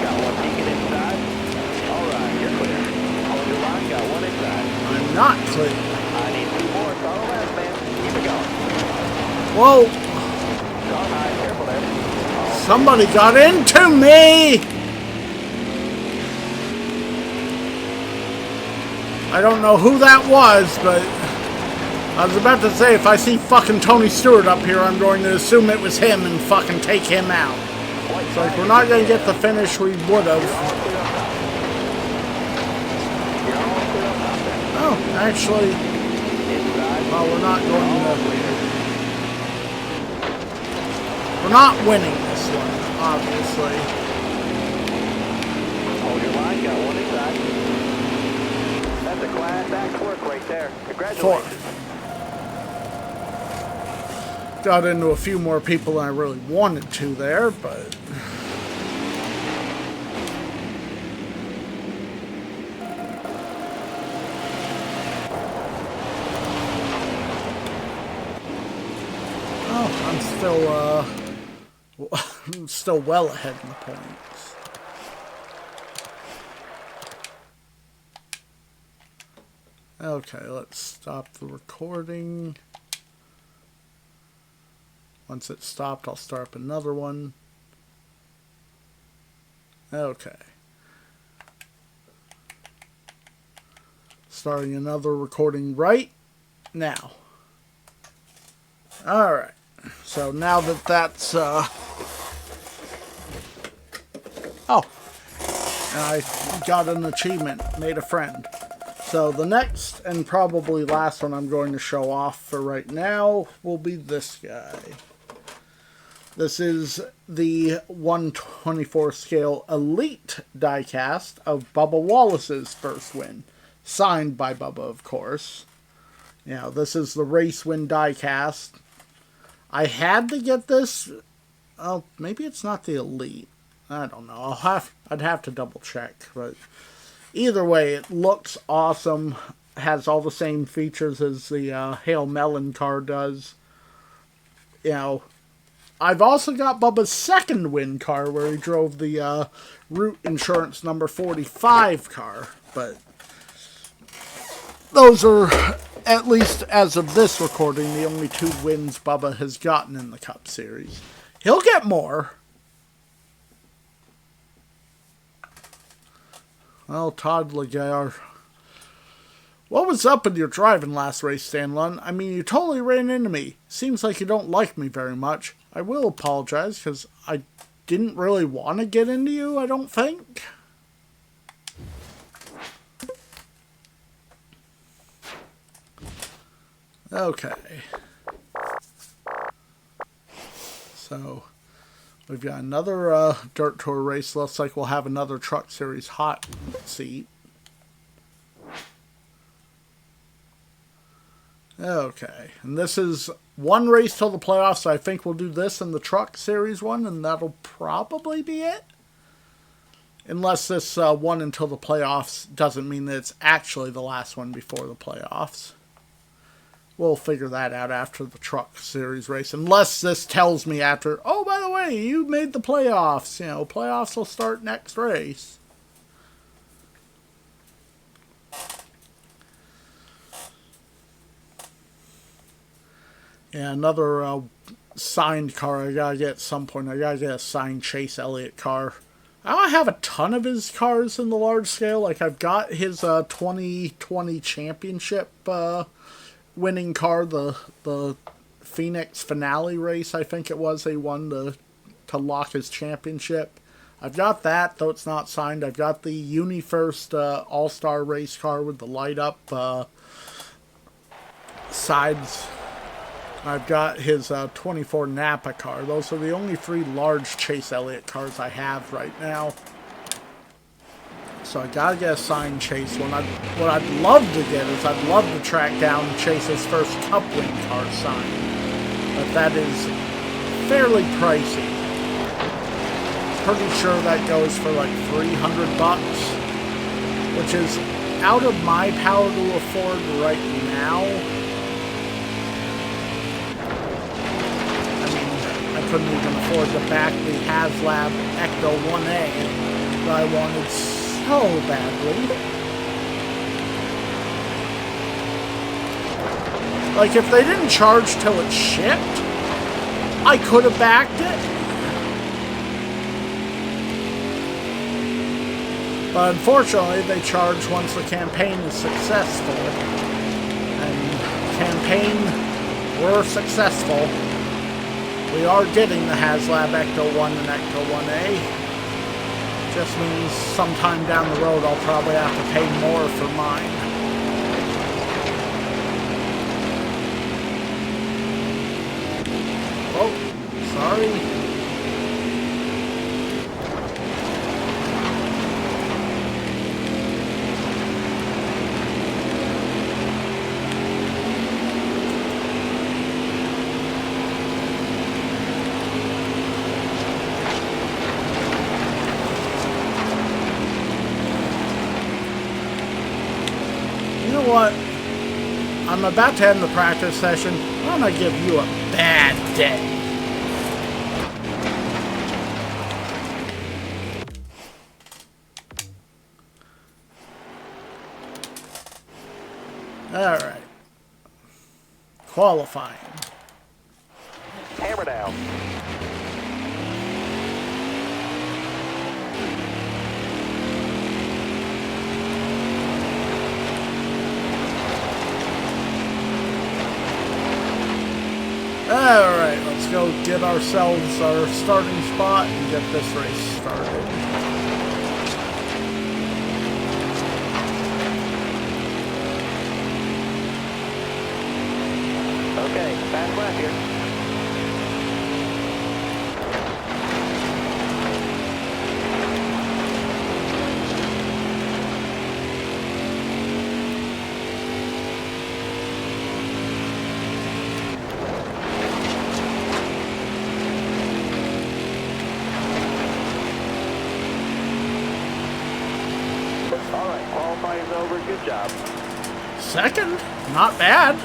Got one peeking inside. All right, you're clear. Hold your line, got one inside. I'm not clear. I need two more. Follow left, man. Keep it going. Whoa! Car high, careful there. Somebody got into me! I don't know who that was, but I was about to say, if I see fucking Tony Stewart up here, I'm going to assume it was him and fucking take him out. So if we're not going to get the finish we would have. Oh, actually, well, we're not going to. We're not winning this one, obviously. Hold your line, got one inside. That's a class act work right there. Congratulations. Fourth. Got into a few more people than I really wanted to there, but. Oh, I'm still well ahead in the points. Okay, let's stop the recording. Once it's stopped, I'll start up another one. Okay. Starting another recording right now. Alright. So now that that's, Oh. And I got an achievement. Made a friend. So the next and probably last one I'm going to show off for right now will be this guy. This is the 1/24 scale Elite diecast of Bubba Wallace's first win. Signed by Bubba, of course. You know, this is the race win diecast. I had to get this. Oh, maybe it's not the Elite. I don't know. I'd have to double check. But either way, it looks awesome. Has all the same features as the Hail Melon car does. You know, I've also got Bubba's second win car where he drove the Root Insurance number 45 car. But those are, at least as of this recording, the only 2 wins Bubba has gotten in the Cup Series. He'll get more. Well, Todd Laguerre, what was up with your driving last race, Stan Lund? I mean, you totally ran into me. Seems like you don't like me very much. I will apologize, because I didn't really want to get into you, I don't think. Okay. So, we've got another Dirt Tour race. Looks like we'll have another Truck Series hot seat. Okay. And this is one race till the playoffs. So I think we'll do this in the Truck Series one, and that'll probably be it. Unless this one until the playoffs doesn't mean that it's actually the last one before the playoffs. We'll figure that out after the Truck Series race. Unless this tells me after, oh, by the way, you made the playoffs. You know, playoffs will start next race. Yeah, another signed car I gotta get at some point. I gotta get a signed Chase Elliott car. I don't have a ton of his cars in the large scale. Like, I've got his 2020 championship winning car, the Phoenix finale race, I think it was. They won to lock his championship. I've got that, though it's not signed. I've got the UniFirst All-Star race car with the light-up sides. I've got his 24 Napa car. Those are the only 3 large Chase Elliott cars I have right now. So I gotta get a signed Chase one. What I'd love to get is I'd love to track down Chase's first Cup win car signed. But that is fairly pricey. Pretty sure that goes for like $300, which is out of my power to afford right now. I mean, I couldn't even afford to back the HasLab Ecto 1A that I wanted so badly. Like, if they didn't charge till it shipped, I could have backed it. But unfortunately, they charge once the campaign is successful. And campaign were successful. We are getting the HasLab Ecto 1 and Ecto 1A. Just means sometime down the road I'll probably have to pay more for mine. Oh, sorry. What? I'm about to end the practice session. I'm gonna give you a bad day. qualifying. Hammer down. Alright, let's go get ourselves our starting spot and get this race started. Okay, fast lap here. All right, qualifying's over. Good job. Second? Not bad.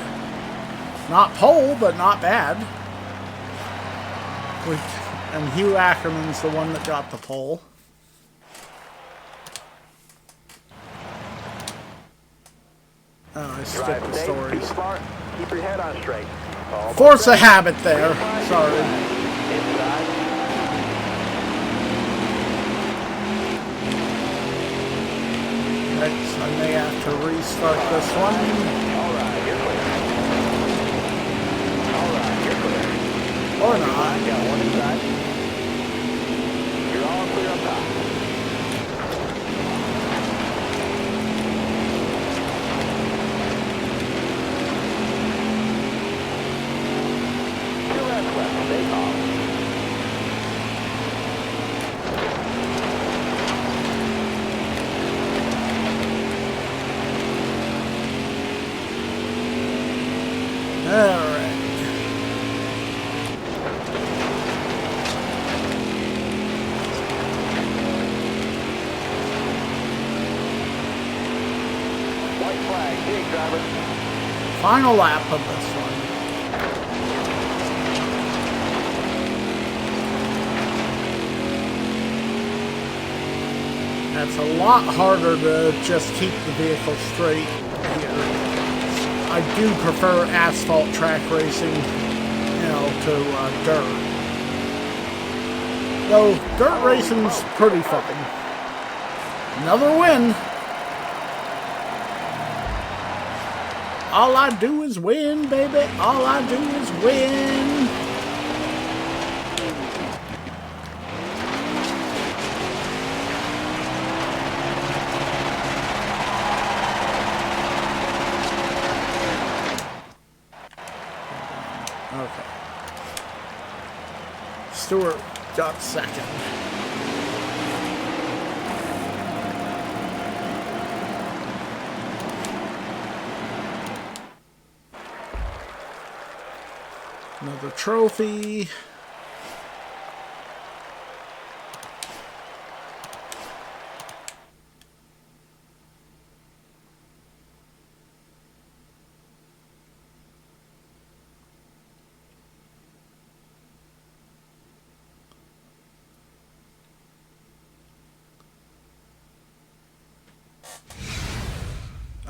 Not pole, but not bad. And Hugh Ackerman's the one that got the pole. Oh, I skipped Drive the safe, be stories. smart, keep your head on straight. Almost Force a ready. habit there. Sorry. Inside. Next, I may have to restart this one. All right, you're clear. All right, you're clear. Or not. I got one inside. You're all clear up top. Two laps left. Stay calm. Alright. White flag. Dig, driver. Final lap of this one. That's a lot harder to just keep the vehicle straight here. I do prefer asphalt track racing, you know, to dirt. Though dirt racing's pretty fun. Another win. All I do is win, baby. All I do is win. Okay. Stewart got second. Another trophy.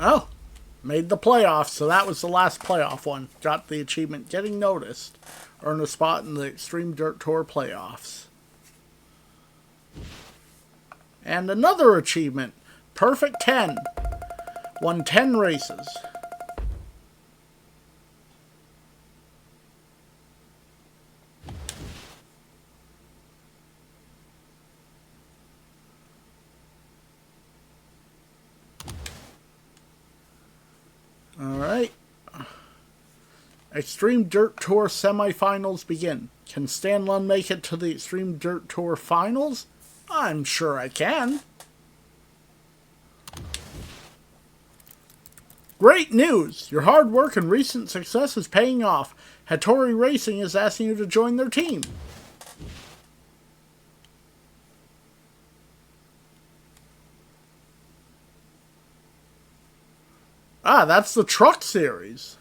Oh, made the playoffs, so that was the last playoff one. Got the achievement Getting Noticed. Earned a spot in the Extreme Dirt Tour playoffs. And another achievement, Perfect 10. Won 10 races. Alright. Extreme Dirt Tour semifinals begin. Can Stan Lund make it to the Extreme Dirt Tour finals? I'm sure I can. Great news! Your hard work and recent success is paying off. Hattori Racing is asking you to join their team. Ah, that's the Truck Series.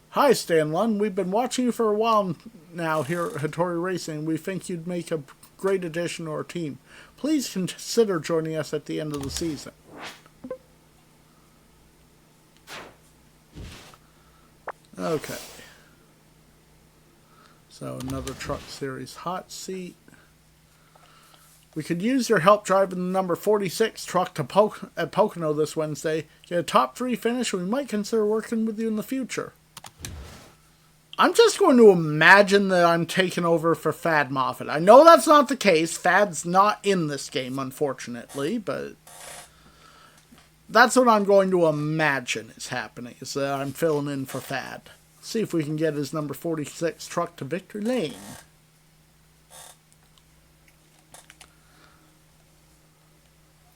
Hi, Stan Lund. We've been watching you for a while now here at Hattori Racing. We think you'd make a great addition to our team. Please consider joining us at the end of the season. Okay. So another Truck Series hot seat. We could use your help driving the number 46 truck to at Pocono this Wednesday. Get a top 3 finish, and we might consider working with you in the future. I'm just going to imagine that I'm taking over for Fad Moffat. I know that's not the case. Fad's not in this game, unfortunately, but that's what I'm going to imagine is happening, is that I'm filling in for Fad. See if we can get his number 46 truck to Victory Lane.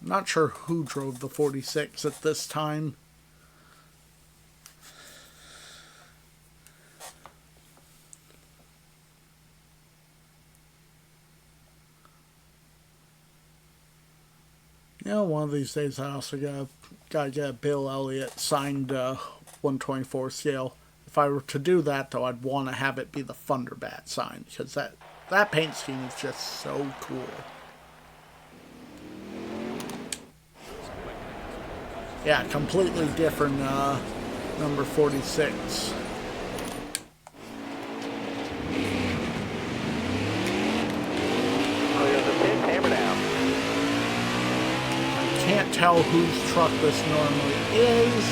I'm not sure who drove the 46 at this time. You know, one of these days I also gotta get a Bill Elliott signed 124 scale. If I were to do that, though, I'd want to have it be the Thunderbat sign, because that paint scheme is just so cool. Yeah, completely different number 46. Clear the pit, hammer down. Can't tell whose truck this normally is.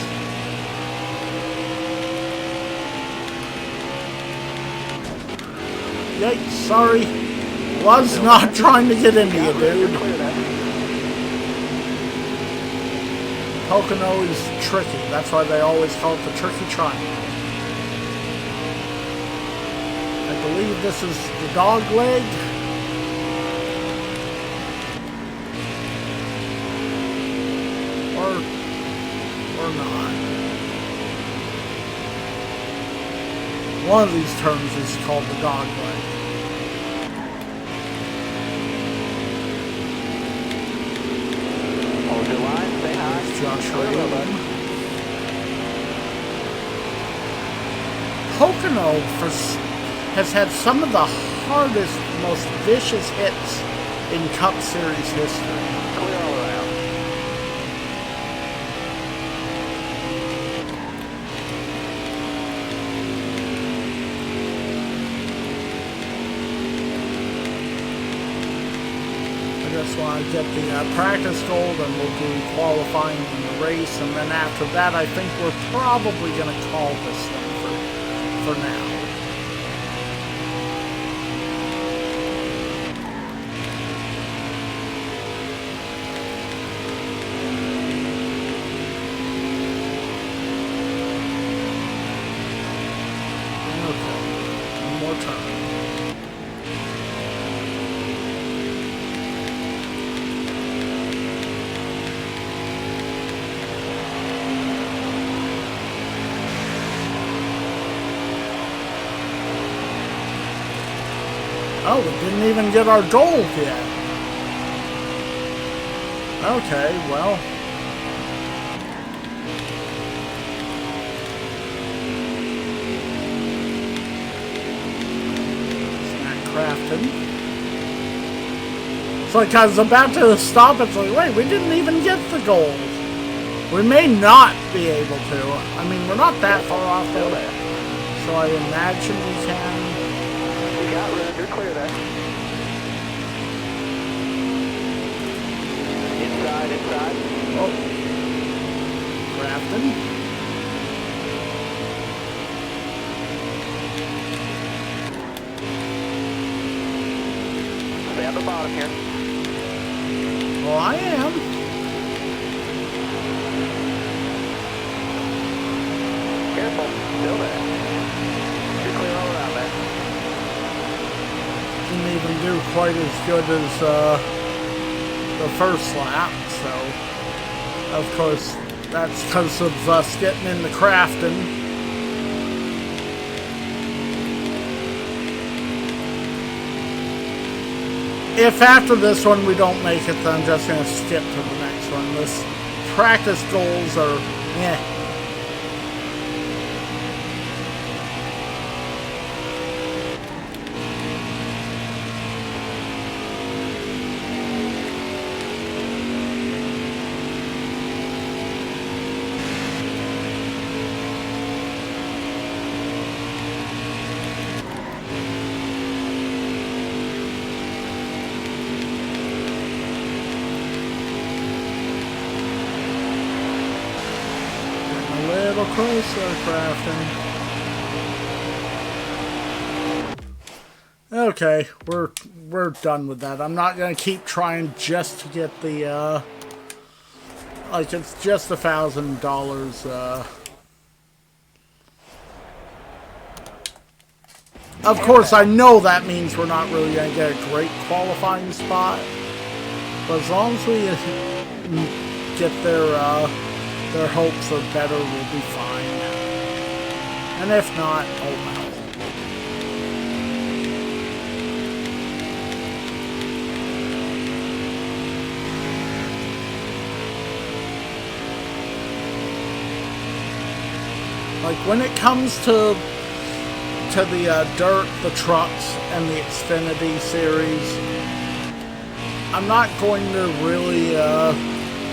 Yikes, sorry. Was not trying to get into you, dude. Pocono is tricky. That's why they always call it the Tricky Triangle. I believe this is the dog leg. Or not. One of these terms is called the dog leg. Hold your line, say hi. Josh Ray. Pocono has had some of the hardest, most vicious hits in Cup Series history. Clear all around. I just want to get the practice gold, and we'll do qualifying in the race, and then after that I think we're probably going to call this one for now. Okay, one more time. Oh, we didn't even get our gold yet. Okay, well. Snack crafting. It's like I was about to stop. It's like, wait, we didn't even get the gold. We may not be able to. I mean, we're not that far off though. So I imagine we can. You got room, you're clear there. Inside. Oh. Crafting. Stay at the bottom here. Well, I am. Careful, still there. You're clear all around there. Didn't even do quite as good as the first lap, so of course that's because of us getting into crafting. If after this one we don't make it, then I'm just going to skip to the next one. This practice goals are close there, Crafton. Okay, we're done with that. I'm not gonna keep trying just to get the like it's just $1,000. Of course, I know that means we're not really gonna get a great qualifying spot, but as long as we get their hopes are better, we'll be fine. And if not, oh well. Like, when it comes to the dirt, the trucks, and the Xfinity series, I'm not going to really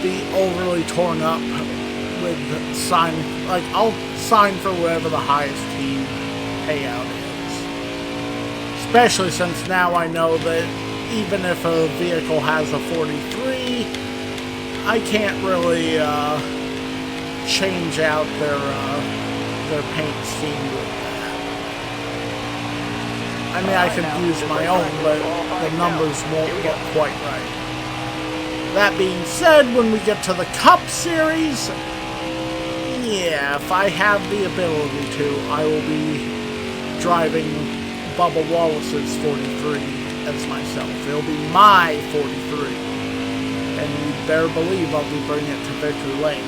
be overly torn up with signing. Like, I'll sign for whatever the highest team payout is. Especially since now I know that even if a vehicle has a 43, I can't really change out their paint scheme with that. I mean, I could use my own, but the numbers won't look quite right. That being said, when we get to the Cup Series, yeah, if I have the ability to, I will be driving Bubba Wallace's 43 as myself. It'll be my 43. And you better believe I'll be bringing it to Victory Lane.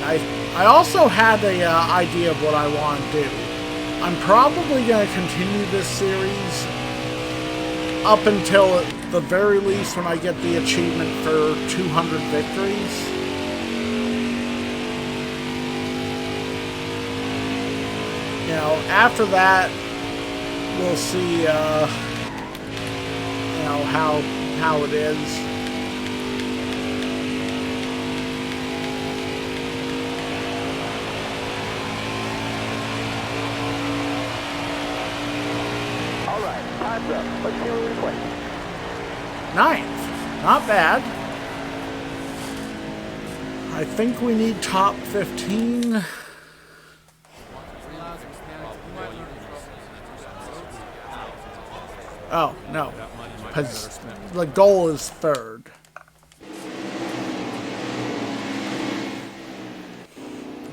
I also had a idea of what I want to do. I'm probably going to continue this series up until at the very least when I get the achievement for 200 victories. You know, after that, we'll see, you know, how it is. Time's up. Let's see where we play. 9th. Not bad. I think we need top 15. Oh, no. Because the goal is 3rd.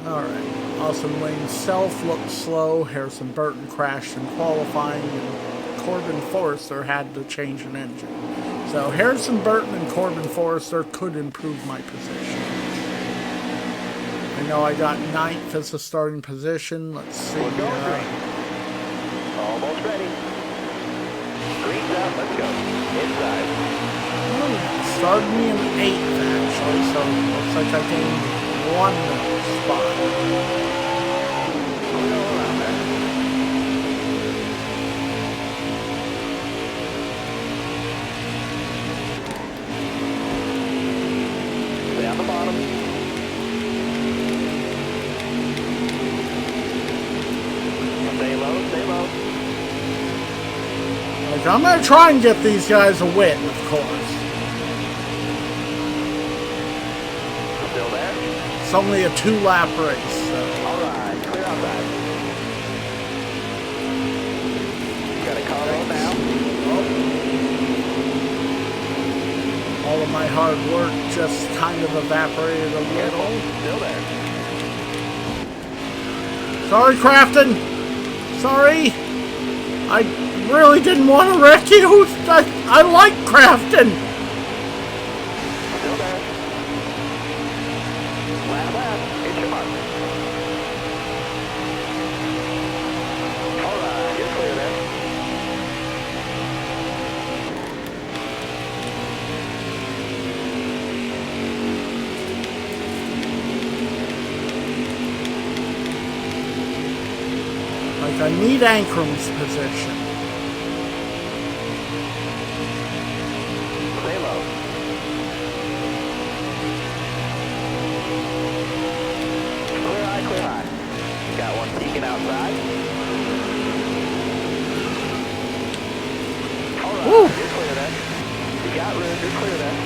Alright. Austin Lane's self looked slow. Harrison Burton crashed in qualifying, and Corbin Forrester had to change an engine. So Harrison Burton and Corbin Forrester could improve my position. I know I got 9th as a starting position. Let's see. We're going green. Almost ready. Green's out. Let's go. Inside. Oh, started me in 8th actually, so looks like I gained 1 spot. We're all around there. Stay on the bottom. Stay low, stay low. Like, I'm going to try and get these guys a win, of course. Still there? It's only a 2-lap race, so. Alright, clear outside. Got a car roll now. All of my hard work just kind of evaporated a little. Still there. Sorry, Crafton. Sorry. I really didn't want to wreck you. I like Crafton. Still there. Last lap. Hit your mark. Alright, you're clear there. Like, I need Ankram's position. Stay low. Clear high, clear high. Got one peeking outside. Alright, Woo. you're clear there. You got room, you're clear there.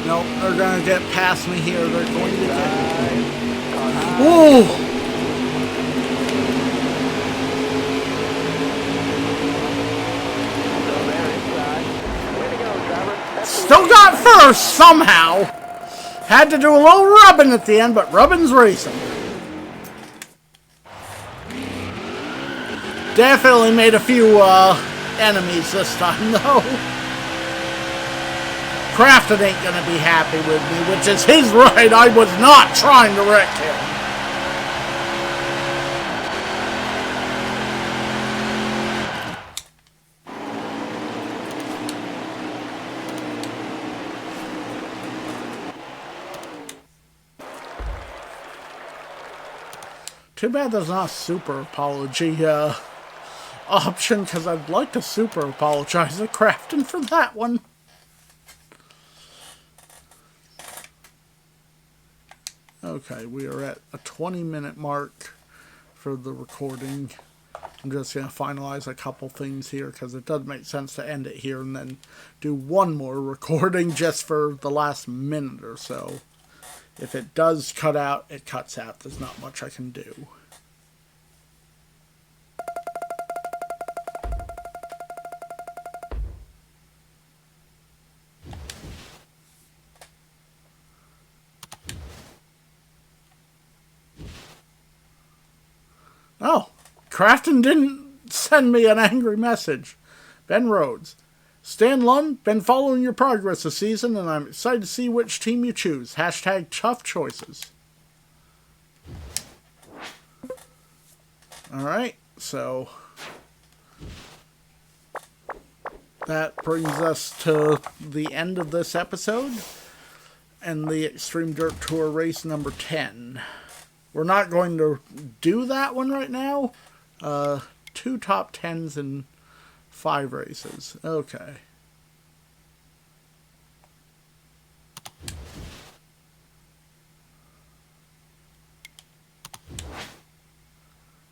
No, Nope, they're gonna get past me here. They're going to get... Ooh! Still got first, somehow! Had to do a little rubbing at the end, but rubbing's racing. Definitely made a few, enemies this time, though. Crafton ain't gonna be happy with me, which is his right. I was not trying to wreck him. Too bad there's not a super apology, option, because I'd like to super apologize to Crafton for that one. Okay, we are at a 20-minute mark for the recording. I'm just going to finalize a couple things here because it does make sense to end it here and then do one more recording just for the last minute or so. If it does cut out, it cuts out. There's not much I can do. Oh, Crafton didn't send me an angry message. Ben Rhodes. Stan Lund, been following your progress this season, and I'm excited to see which team you choose. Hashtag tough choices. Alright, so that brings us to the end of this episode and the Extreme Dirt Tour race number 10. We're not going to do that one right now. 2 top 10s in 5 races. Okay.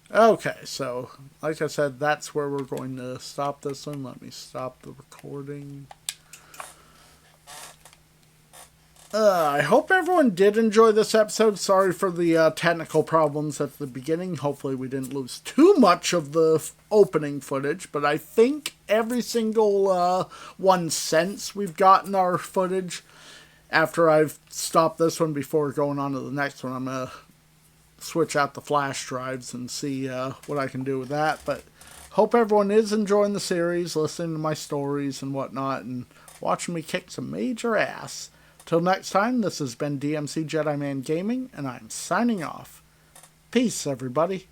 Okay, so, like I said, that's where we're going to stop this one. Let me stop the recording. I hope everyone did enjoy this episode. Sorry for the technical problems at the beginning. Hopefully we didn't lose too much of the opening footage. But I think every single one since we've gotten our footage. After I've stopped this one before going on to the next one, I'm going to switch out the flash drives and see what I can do with that. But hope everyone is enjoying the series, listening to my stories and whatnot, and watching me kick some major ass. Till next time, this has been DMC Jedi Man Gaming, and I'm signing off. Peace, everybody.